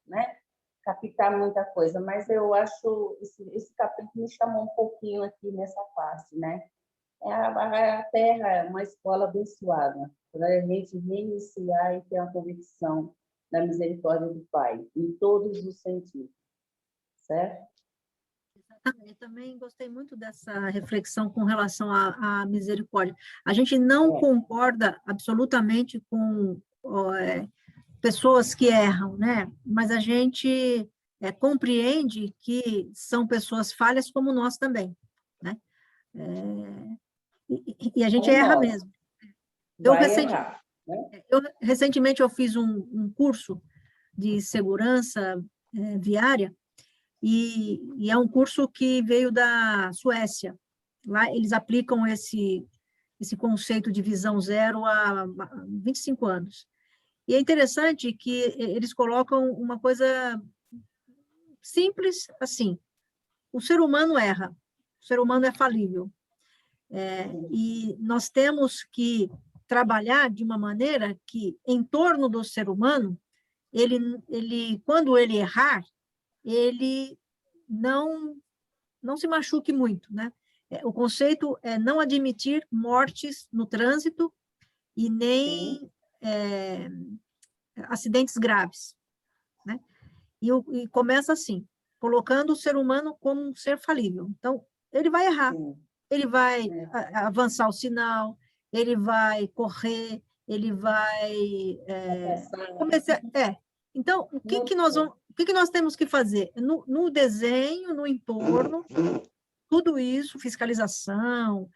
né? Captar muita coisa, mas eu acho esse capítulo me chamou um pouquinho aqui nessa parte, né? A Terra é uma escola abençoada, para a gente reiniciar e ter uma convicção da misericórdia do Pai, em todos os sentidos, certo? Eu também gostei muito dessa reflexão com relação à misericórdia. A gente não concorda absolutamente com pessoas que erram, né? Mas a gente compreende que são pessoas falhas como nós também, né? E a gente erra mesmo. Recentemente eu fiz um curso de segurança viária, e é um curso que veio da Suécia. Lá eles aplicam esse conceito de visão zero há 25 anos. E é interessante que eles colocam uma coisa simples assim: o ser humano erra, o ser humano é falível. E nós temos que trabalhar de uma maneira que, em torno do ser humano, quando ele errar, ele não se machuque muito, né? O conceito é não admitir mortes no trânsito e nem acidentes graves, né? E começa assim, colocando o ser humano como um ser falível. Então, ele vai errar. ele vai avançar o sinal, ele vai correr, ele vai começar. Então, o que nós temos que fazer? No desenho, no entorno, tudo isso, fiscalização,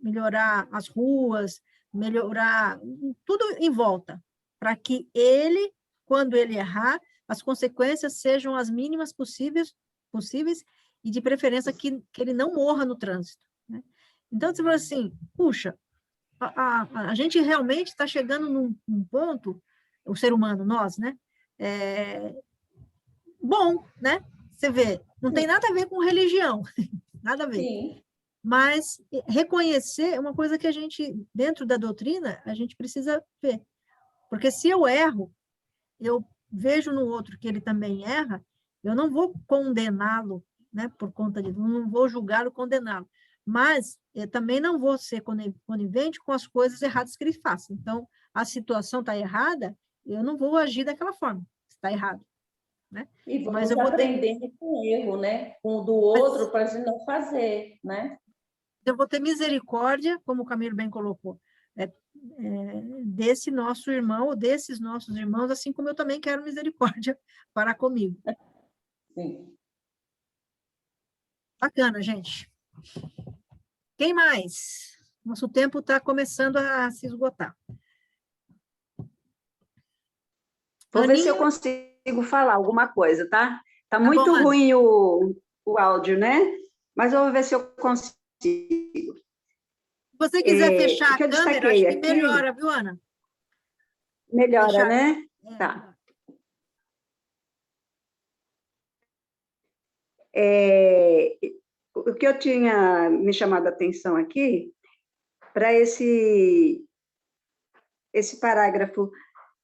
melhorar as ruas, melhorar tudo em volta, para que ele, quando ele errar, as consequências sejam as mínimas possíveis e de preferência que ele não morra no trânsito, né? Então, você fala assim, puxa, a gente realmente está chegando num ponto, o ser humano, nós, né? Bom, né? Você vê, não tem nada a ver com religião, nada a ver. Sim. Mas reconhecer é uma coisa que a gente, dentro da doutrina, a gente precisa ver. Porque se eu erro, eu vejo no outro que ele também erra, eu não vou condená-lo, né, por conta disso, não vou julgá-lo, condená-lo. Mas eu também não vou ser conivente com as coisas erradas que ele faça. Então, a situação está errada, eu não vou agir daquela forma, está errado. Né? E Mas vamos eu vou aprendendo com o erro, né? Com o do outro, para a gente não fazer, né? Eu vou ter misericórdia, como o Camilo bem colocou, desse nosso irmão, ou desses nossos irmãos, assim como eu também quero misericórdia para comigo. Sim. Bacana, gente. Quem mais? Nosso tempo está começando a se esgotar. Vou ver se eu Aninha? consigo falar alguma coisa, tá? Tá Tá muito bom, ruim o áudio, né? Mas eu vou ver se eu consigo. Se você quiser fechar O a que eu câmera, acho destaquei que aqui, melhora, viu, Ana? melhora, Fechar. né? Tá. O que eu tinha me chamado a atenção aqui, para esse parágrafo,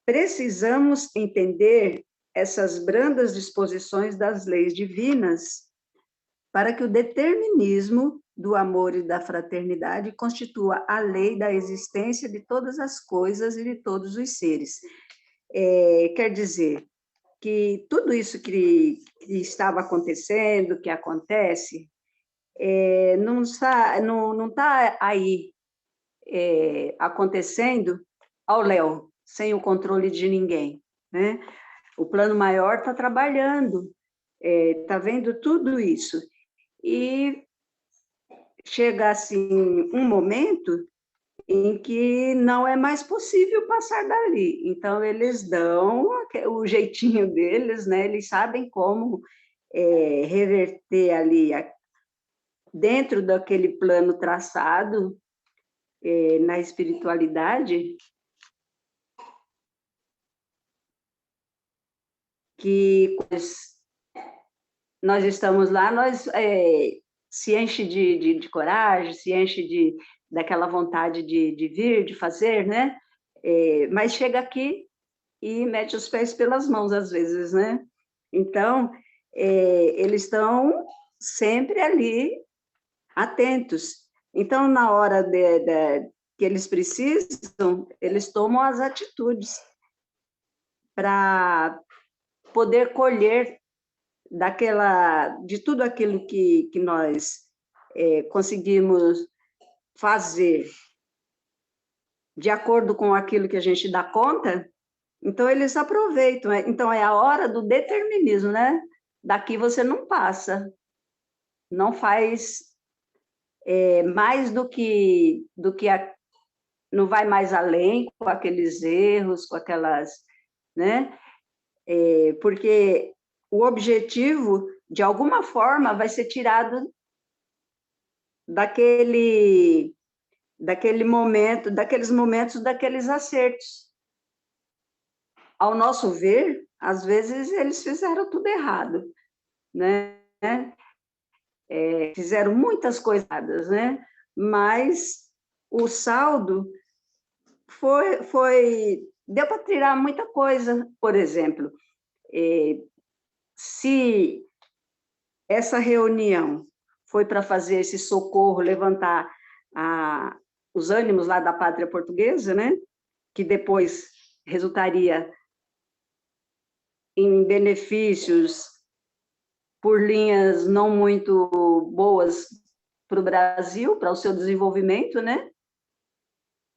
precisamos entender essas brandas disposições das leis divinas para que o determinismo do amor e da fraternidade constitua a lei da existência de todas as coisas e de todos os seres. Quer dizer, que tudo isso que estava acontecendo, que acontece, não está aí acontecendo ao léu, sem o controle de ninguém, né? O plano maior está trabalhando, está vendo tudo isso. E chega, assim, um momento em que não é mais possível passar dali. Então, eles dão o jeitinho deles, né? Eles sabem como reverter ali, dentro daquele plano traçado na espiritualidade, que nós estamos lá, nós se enche de coragem, se enche daquela vontade de vir, de fazer, né? Mas chega aqui e mete os pés pelas mãos, às vezes, né? Então, eles estão sempre ali, atentos. Então, na hora que eles precisam, eles tomam as atitudes para poder colher de tudo aquilo que nós conseguimos fazer de acordo com aquilo que a gente dá conta, então eles aproveitam. Então é a hora do determinismo, né? Daqui você não passa, não faz mais não vai mais além com aqueles erros, com aquelas, né? Porque o objetivo, de alguma forma, vai ser tirado daqueles momentos, daqueles acertos. Ao nosso ver, às vezes eles fizeram tudo errado, né? Fizeram muitas coisas erradas, né? Mas o saldo deu para tirar muita coisa. Por exemplo, se essa reunião foi para fazer esse socorro, levantar os ânimos lá da pátria portuguesa, né? Que depois resultaria em benefícios por linhas não muito boas o Brasil, para o seu desenvolvimento, né?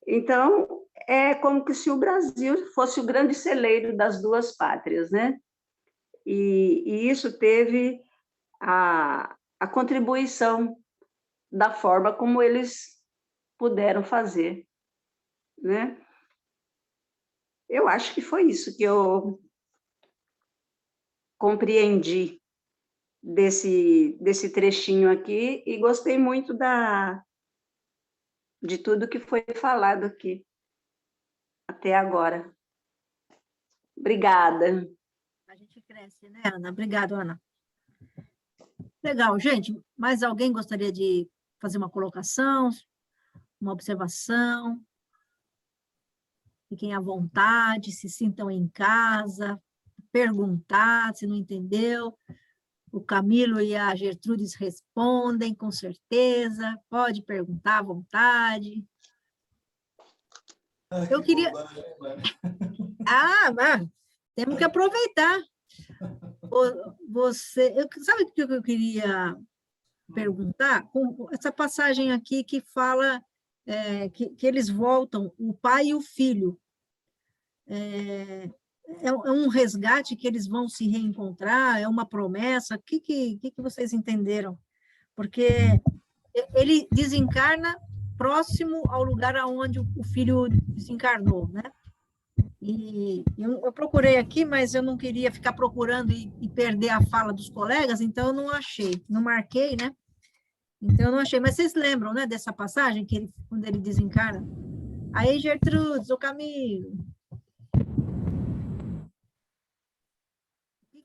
Então, é como que se o Brasil fosse o grande celeiro das duas pátrias, né? E isso teve a contribuição da forma como eles puderam fazer, né? Eu acho que foi isso que eu compreendi desse trechinho aqui e gostei muito de tudo que foi falado aqui até agora. Obrigada. A gente cresce, né, Ana? Obrigada, Ana. Legal, gente. Mais alguém gostaria de fazer uma colocação, uma observação? Fiquem à vontade, se sintam em casa, perguntar se não entendeu. O Camilo e a Gertrudes respondem, com certeza. Pode perguntar à vontade. Eu queria... mas temos que aproveitar. Sabe o que eu queria perguntar? Com essa passagem aqui que fala que eles voltam, o pai e o filho. É um resgate que eles vão se reencontrar? É uma promessa? O que vocês entenderam? Porque ele desencarna próximo ao lugar onde o filho desencarnou, né? E eu procurei aqui, mas eu não queria ficar procurando e perder a fala dos colegas, então eu não achei, não marquei, né? Então eu não achei. Mas vocês lembram, né, dessa passagem quando ele desencarna? Aí, Gertrudes, o Camilo. O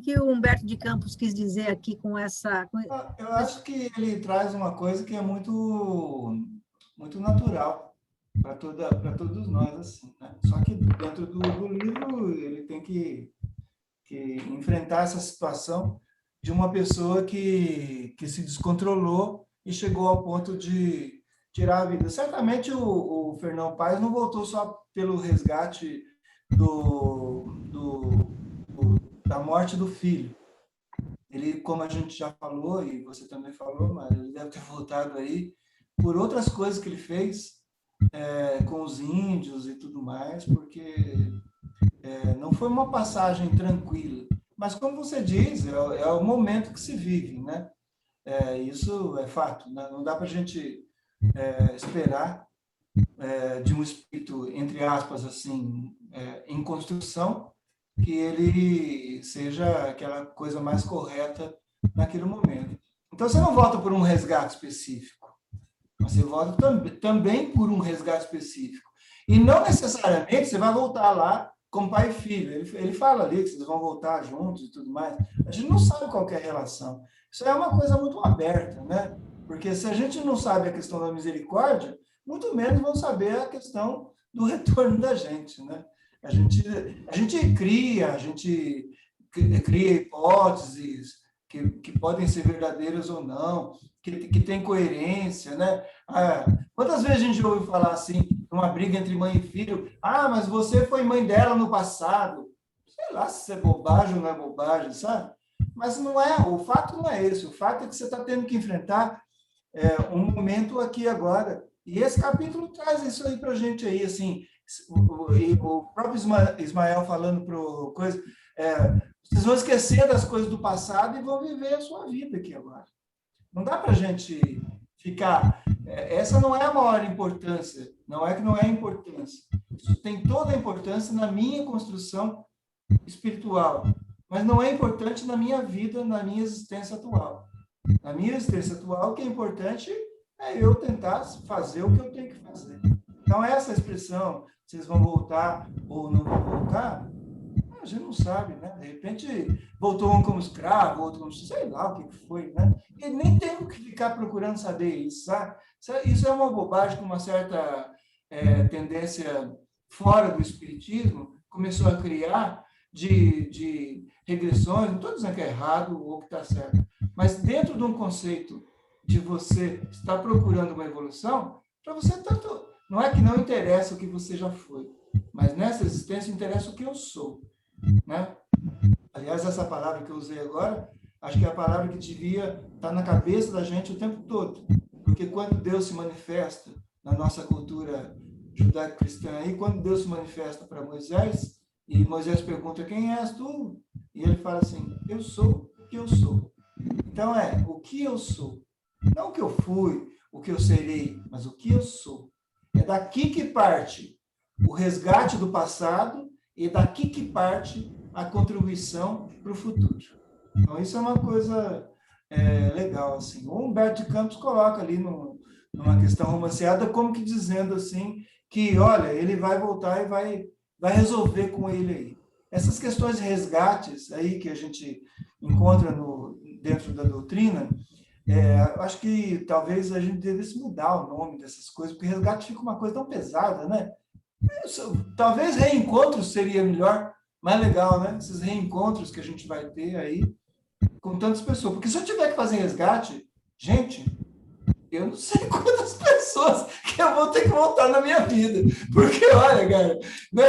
que o Humberto de Campos quis dizer aqui com essa... Eu acho que ele traz uma coisa que é muito natural para todos nós, assim, né? Só que dentro do livro ele tem que enfrentar essa situação de uma pessoa que se descontrolou e chegou ao ponto de tirar a vida. Certamente o Fernão Paes não voltou só pelo resgate da morte do filho. Ele, como a gente já falou, e você também falou, mas ele deve ter voltado aí por outras coisas que ele fez com os índios e tudo mais, porque não foi uma passagem tranquila. Mas, como você diz, é o momento que se vive, né? Isso é fato, né? Não dá para a gente esperar de um espírito, entre aspas, assim, em construção, que ele seja aquela coisa mais correta naquele momento. Então, você não volta por um resgate específico, mas você volta também por um resgate específico. E não necessariamente você vai voltar lá como pai e filho. Ele fala ali que vocês vão voltar juntos e tudo mais. A gente não sabe qual que é a relação. Isso é uma coisa muito aberta, né? Porque se a gente não sabe a questão da misericórdia, muito menos vão saber a questão do retorno da gente, né? A gente cria hipóteses que podem ser verdadeiras ou não, que tem coerência, né? Quantas vezes a gente ouviu falar assim, uma briga entre mãe e filho, mas você foi mãe dela no passado. Sei lá se é bobagem ou não é bobagem, sabe? Mas não é, o fato não é esse, o fato é que você está tendo que enfrentar um momento aqui e agora. E esse capítulo traz isso aí para a gente aí, assim, o próprio Ismael falando para o coisa, vocês vão esquecer das coisas do passado e vão viver a sua vida aqui agora. Não dá para a gente ficar... essa não é a maior importância, não é que não é a importância. Isso tem toda a importância na minha construção espiritual, mas não é importante na minha vida, na minha existência atual. Na minha existência atual, o que é importante é eu tentar fazer o que eu tenho que fazer. Então, essa expressão, vocês vão voltar ou não vão voltar, a gente não sabe, né? De repente, voltou um como escravo, outro como... sei lá o que foi, né? E nem temos que ficar procurando saber isso, sabe? Isso é uma bobagem com uma certa tendência fora do espiritismo, começou a criar de regressões, não estou dizendo que é errado ou que está certo, mas dentro de um conceito de você estar procurando uma evolução, para você tanto... Não é que não interessa o que você já foi, mas nessa existência interessa o que eu sou, né? Aliás, essa palavra que eu usei agora, acho que é a palavra que devia estar na cabeça da gente o tempo todo. Porque quando Deus se manifesta na nossa cultura judaico-cristã, aí, quando Deus se manifesta para Moisés, e Moisés pergunta, quem és tu? E ele fala assim, eu sou o que eu sou. Então, o que eu sou. Não o que eu fui, o que eu serei, mas o que eu sou. É daqui que parte o resgate do passado e daqui que parte a contribuição para o futuro. Então, isso é uma coisa legal, assim. O Humberto de Campos coloca ali numa questão romanceada, como que dizendo assim, que, olha, ele vai voltar e vai resolver com ele aí. Essas questões de resgates aí que a gente encontra dentro da doutrina, acho que talvez a gente devesse mudar o nome dessas coisas, porque resgate fica uma coisa tão pesada, né? Talvez reencontro seria melhor, mais legal, né? Esses reencontros que a gente vai ter aí com tantas pessoas. Porque se eu tiver que fazer resgate, gente, eu não sei quantas pessoas que eu vou ter que voltar na minha vida. Porque, olha, cara, né?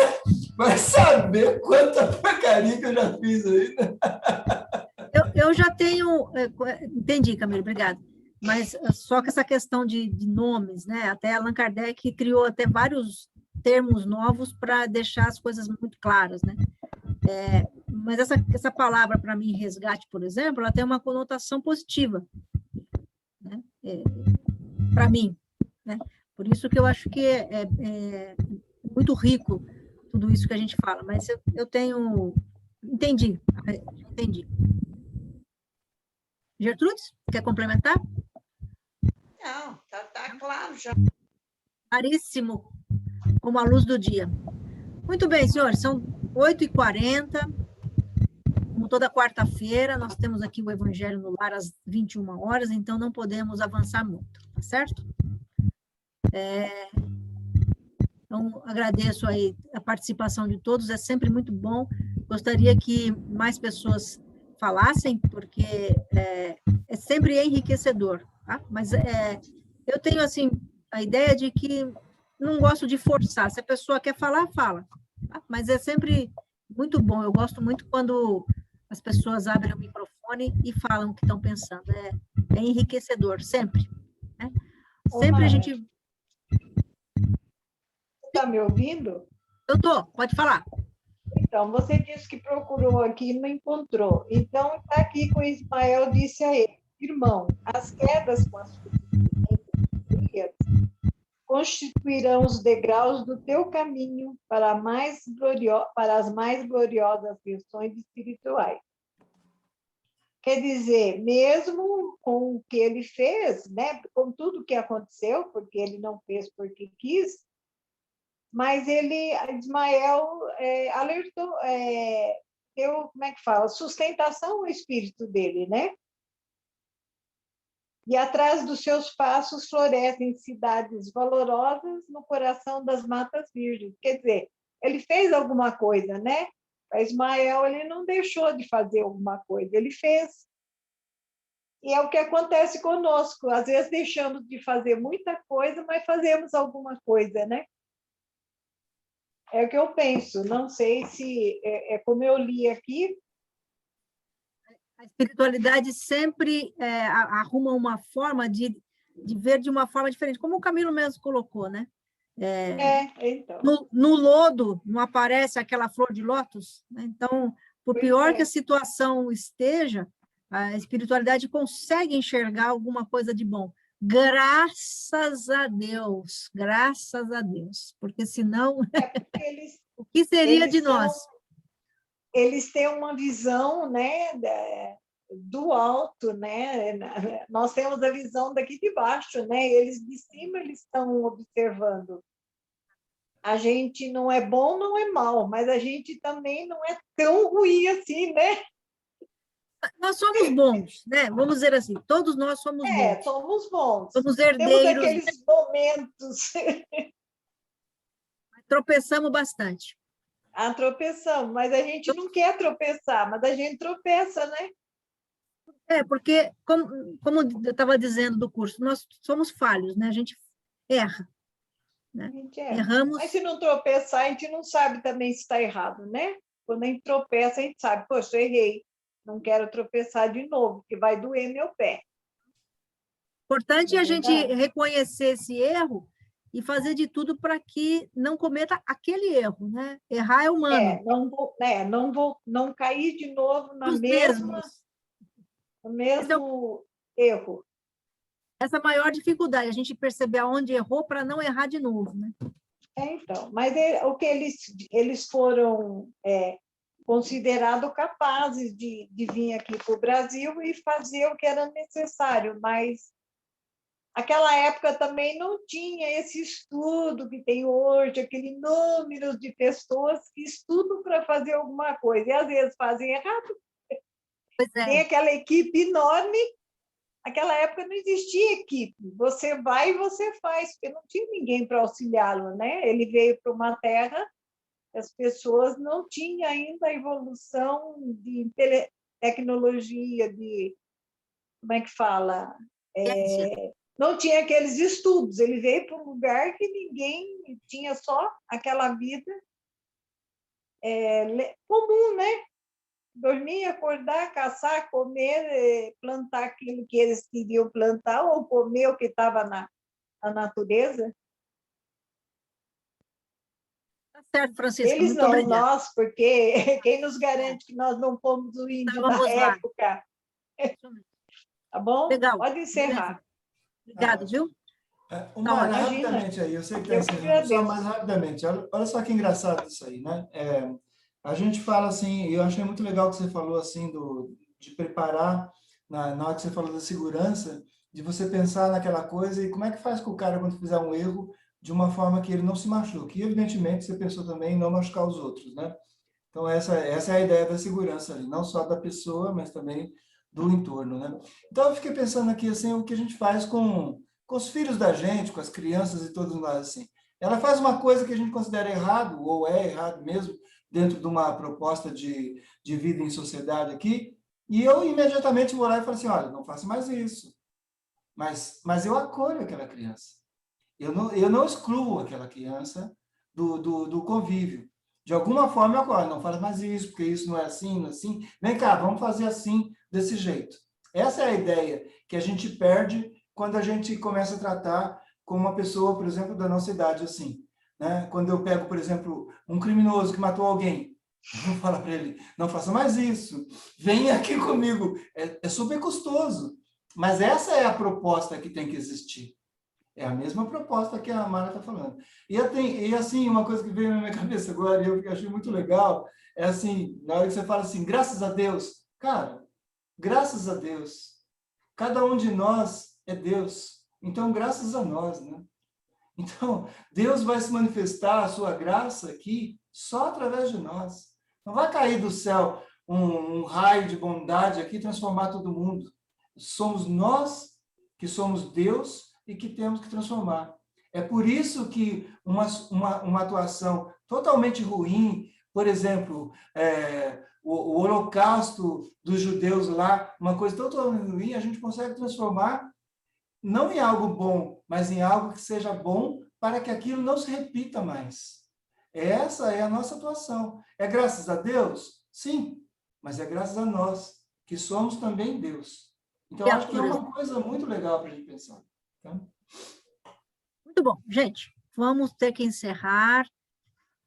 Vai saber quanta porcaria que eu já fiz aí, né? Eu já tenho... Entendi, Camilo, obrigada. Mas só que essa questão de nomes, né? Até Allan Kardec criou até vários termos novos para deixar as coisas muito claras, né? Mas essa palavra, para mim, resgate, por exemplo, ela tem uma conotação positiva, né? Para mim, né? Por isso que eu acho que é muito rico tudo isso que a gente fala, mas eu tenho... Entendi. Gertrudes, quer complementar? Não, tá claro já. Claríssimo, como a luz do dia. Muito bem, senhores, são 8h40, como toda quarta-feira, nós temos aqui o Evangelho no Lar às 21 horas, então não podemos avançar muito, tá certo? Então, agradeço aí a participação de todos, é sempre muito bom. Gostaria que mais pessoas falassem, porque é sempre enriquecedor, tá? Mas eu tenho, assim, a ideia de que não gosto de forçar. Se a pessoa quer falar, fala. Tá? Mas é sempre muito bom. Eu gosto muito quando as pessoas abrem o microfone e falam o que estão pensando. É enriquecedor, sempre. Né? Sempre a gente... Está me ouvindo? Eu estou, pode falar. Então, você disse que procurou aqui e não encontrou. Então, está aqui com Ismael, disse a ele, irmão, as quedas com as suas constituirão os degraus do teu caminho para as mais gloriosas versões espirituais. Quer dizer, mesmo com o que ele fez, né, com tudo que aconteceu, porque ele não fez porque quis, mas Ismael alertou, deu, como é que fala, sustentação ao espírito dele, né? E atrás dos seus passos florescem cidades valorosas no coração das matas virgens. Quer dizer, ele fez alguma coisa, né? Mas Ismael, ele não deixou de fazer alguma coisa, ele fez. E é o que acontece conosco. Às vezes deixamos de fazer muita coisa, mas fazemos alguma coisa, né? É o que eu penso. Não sei se como eu li aqui. A espiritualidade sempre arruma uma forma de ver de uma forma diferente, como o Camilo mesmo colocou, né? Então. No lodo não aparece aquela flor de lótus, né? Então, por pior que a situação esteja, a espiritualidade consegue enxergar alguma coisa de bom. Graças a Deus, porque senão, o que seria de nós? Eles têm uma visão, né, do alto, né? Nós temos a visão daqui de baixo, né? Eles de cima eles estão observando. A gente não é bom, não é mal, mas a gente também não é tão ruim assim, né? Nós somos bons, né? Vamos dizer assim, todos nós somos bons. Somos bons. Somos herdeiros. Temos aqueles momentos. Tropeçamos bastante. Tropeçamos, mas a gente não quer tropeçar, mas a gente tropeça, né? Porque, como eu estava dizendo do curso, nós somos falhos, né? A gente erra. Né? A gente erra. Erramos. Mas se não tropeçar, a gente não sabe também se está errado, né? quando a gente tropeça, a gente sabe, poxa, eu errei, não quero tropeçar de novo, porque vai doer meu pé. Importante É a gente verdade. reconhecer esse erro e fazer de tudo para que não cometa aquele erro, né? Errar é humano. Não cair de novo Os mesmos. no mesmo erro. Essa é a maior dificuldade, a gente perceber aonde errou para não errar de novo, né? Então, mas o que eles foram considerados capazes de vir aqui para o Brasil e fazer o que era necessário, mas aquela época também não tinha esse estudo que tem hoje, aquele número de pessoas que estudam para fazer alguma coisa, e às vezes fazem errado. Pois Tem é, aquela equipe enorme. Naquela época não existia equipe, você vai e você faz, porque não tinha ninguém para auxiliá-lo, né? Ele veio para uma terra, as pessoas não tinham ainda a evolução de tecnologia, de, como é que fala? ciência. Não tinha aqueles estudos, ele veio para um lugar que ninguém tinha, só aquela vida comum, né? Dormir, acordar, caçar, comer, plantar aquilo que eles queriam plantar ou comer o que estava na natureza. Tá certo, Francisca, Eles muito não, obrigada. nós, porque quem nos garante que nós não fomos o índio da Estávamos lá. época? Tá bom? Legal. Pode encerrar. Obrigada, viu? Uma Imagina. rapidamente aí, eu sei que está Eu que encerrando, só agradeço. mais rapidamente. Olha só que engraçado isso aí, né? A gente fala assim, eu achei muito legal que você falou assim de preparar, na hora que você falou da segurança, de você pensar naquela coisa e como é que faz com o cara quando fizer um erro de uma forma que ele não se machuque. E, evidentemente, você pensou também em não machucar os outros, né? Então, essa é a ideia da segurança ali, não só da pessoa, mas também do entorno, né? Então, eu fiquei pensando aqui, assim, o que a gente faz com os filhos da gente, com as crianças e todos nós, assim. Ela faz uma coisa que a gente considera errado, ou é errado mesmo, dentro de uma proposta de vida em sociedade aqui, e eu imediatamente vou lá e falo assim, olha, não faça mais isso. Mas eu acolho aquela criança. Eu não excluo aquela criança do convívio. De alguma forma, eu acolho, não fala mais isso, porque isso não é assim, não é assim. Vem cá, vamos fazer assim, desse jeito. Essa é a ideia que a gente perde quando a gente começa a tratar com uma pessoa, por exemplo, da nossa idade, assim. Né? Quando eu pego, por exemplo, um criminoso que matou alguém, eu vou falar para ele, não faça mais isso, venha aqui comigo. É super custoso, mas essa é a proposta que tem que existir. É a mesma proposta que a Mara está falando. E assim, uma coisa que veio na minha cabeça agora, e eu achei muito legal, é assim, na hora que você fala assim, graças a Deus, cara, graças a Deus, cada um de nós é Deus, então graças a nós, né? Então, Deus vai se manifestar a sua graça aqui só através de nós. Não vai cair do céu um raio de bondade aqui e transformar todo mundo. Somos nós que somos Deus e que temos que transformar. É por isso que uma atuação totalmente ruim, por exemplo, o holocausto dos judeus lá, uma coisa totalmente ruim, a gente consegue transformar não em algo bom, mas em algo que seja bom para que aquilo não se repita mais. Essa é a nossa atuação. É graças a Deus? Sim, mas é graças a nós, que somos também Deus. Então, acho que é uma coisa muito legal para a gente pensar. Tá? Muito bom. Gente, vamos ter que encerrar.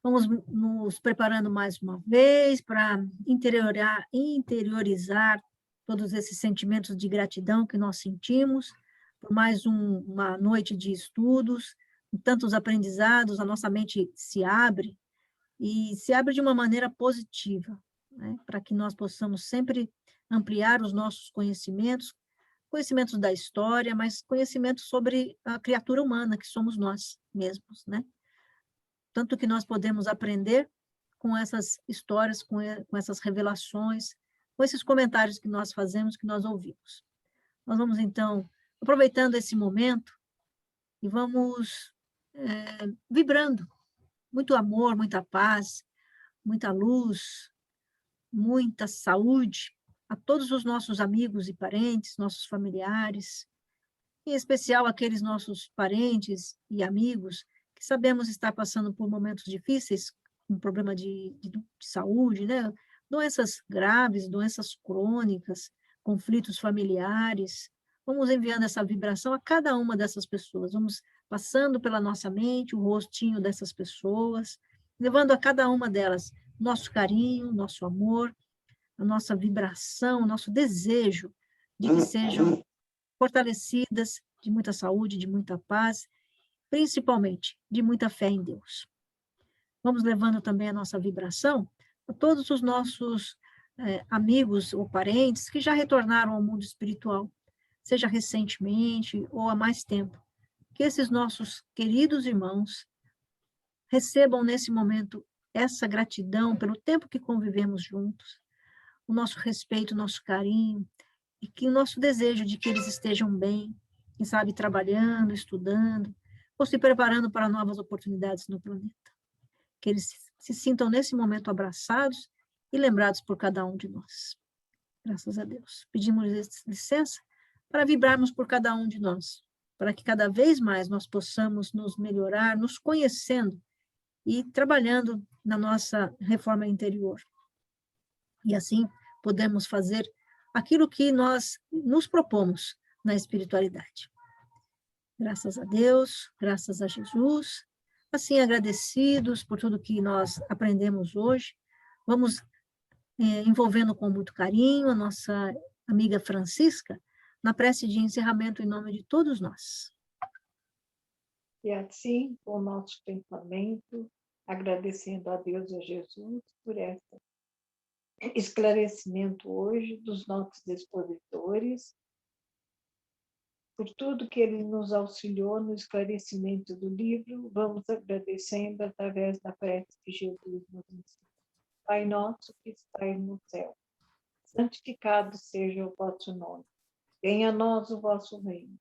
Vamos nos preparando mais uma vez para interiorizar todos esses sentimentos de gratidão que nós sentimos por mais uma noite de estudos, com tantos aprendizados, a nossa mente se abre, e se abre de uma maneira positiva, né? Para que nós possamos sempre ampliar os nossos conhecimentos da história, mas conhecimentos sobre a criatura humana, que somos nós mesmos, né? Tanto que nós podemos aprender com essas histórias, com essas revelações, com esses comentários que nós fazemos, que nós ouvimos. Nós vamos, então, aproveitando esse momento e vamos vibrando. Muito amor, muita paz, muita luz, muita saúde a todos os nossos amigos e parentes, nossos familiares, em especial aqueles nossos parentes e amigos que sabemos estar passando por momentos difíceis, com problema de saúde, né? Doenças graves, doenças crônicas, conflitos familiares. Vamos enviando essa vibração a cada uma dessas pessoas. Vamos passando pela nossa mente, o rostinho dessas pessoas, levando a cada uma delas nosso carinho, nosso amor, a nossa vibração, o nosso desejo de que sejam fortalecidas, de muita saúde, de muita paz, principalmente de muita fé em Deus. Vamos levando também a nossa vibração a todos os nossos amigos ou parentes que já retornaram ao mundo espiritual, seja recentemente ou há mais tempo. Que esses nossos queridos irmãos recebam nesse momento essa gratidão pelo tempo que convivemos juntos, o nosso respeito, o nosso carinho, e que o nosso desejo de que eles estejam bem, quem sabe trabalhando, estudando, ou se preparando para novas oportunidades no planeta. Que eles se sintam nesse momento abraçados e lembrados por cada um de nós. Graças a Deus. Pedimos licença para vibrarmos por cada um de nós, para que cada vez mais nós possamos nos melhorar, nos conhecendo e trabalhando na nossa reforma interior. E assim podemos fazer aquilo que nós nos propomos na espiritualidade. Graças a Deus, graças a Jesus, assim agradecidos por tudo que nós aprendemos hoje, vamos envolvendo com muito carinho a nossa amiga Francisca na prece de encerramento em nome de todos nós. E assim, com o nosso pensamento, agradecendo a Deus e a Jesus por esse esclarecimento hoje dos nossos expositores, por tudo que ele nos auxiliou no esclarecimento do livro, vamos agradecendo através da prece que Jesus nos ensina. Pai nosso que estais no céu, santificado seja o vosso nome. Venha a nós o vosso reino.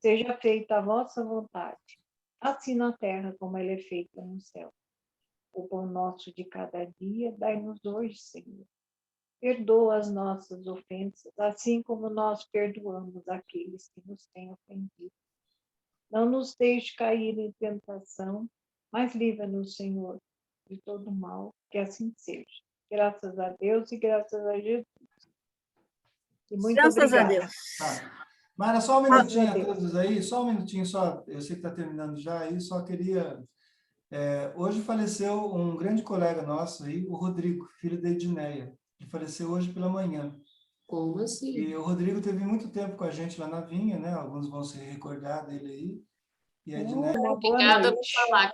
Seja feita a vossa vontade, assim na terra como ela é feita no céu. O pão nosso de cada dia, dai-nos hoje, Senhor. Perdoa as nossas ofensas, assim como nós perdoamos aqueles que nos têm ofendido. Não nos deixe cair em tentação, mas livra-nos, Senhor, de todo mal, que assim seja. Graças a Deus e graças a Jesus. E muito Graças obrigada. a Deus. Tá. Mara, só um minutinho a Deus. todos aí, só um minutinho, só. Eu sei que está terminando já aí, só queria... hoje faleceu um grande colega nosso aí, o Rodrigo, filho da Edneia. Ele faleceu hoje pela manhã. Como assim? E o Rodrigo teve muito tempo com a gente lá na Vinha, né? Alguns vão se recordar dele aí. E a Edneia... Uma boa Obrigada por noite. falar.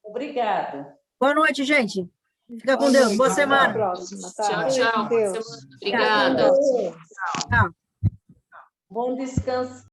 Obrigada. Boa noite, gente. Fica com Boa Deus. noite. Boa Até a semana. próxima, tá? Tchau, Fique com tchau. Boa Deus. semana. Até a Obrigada. próxima. Tchau. Bom descanso.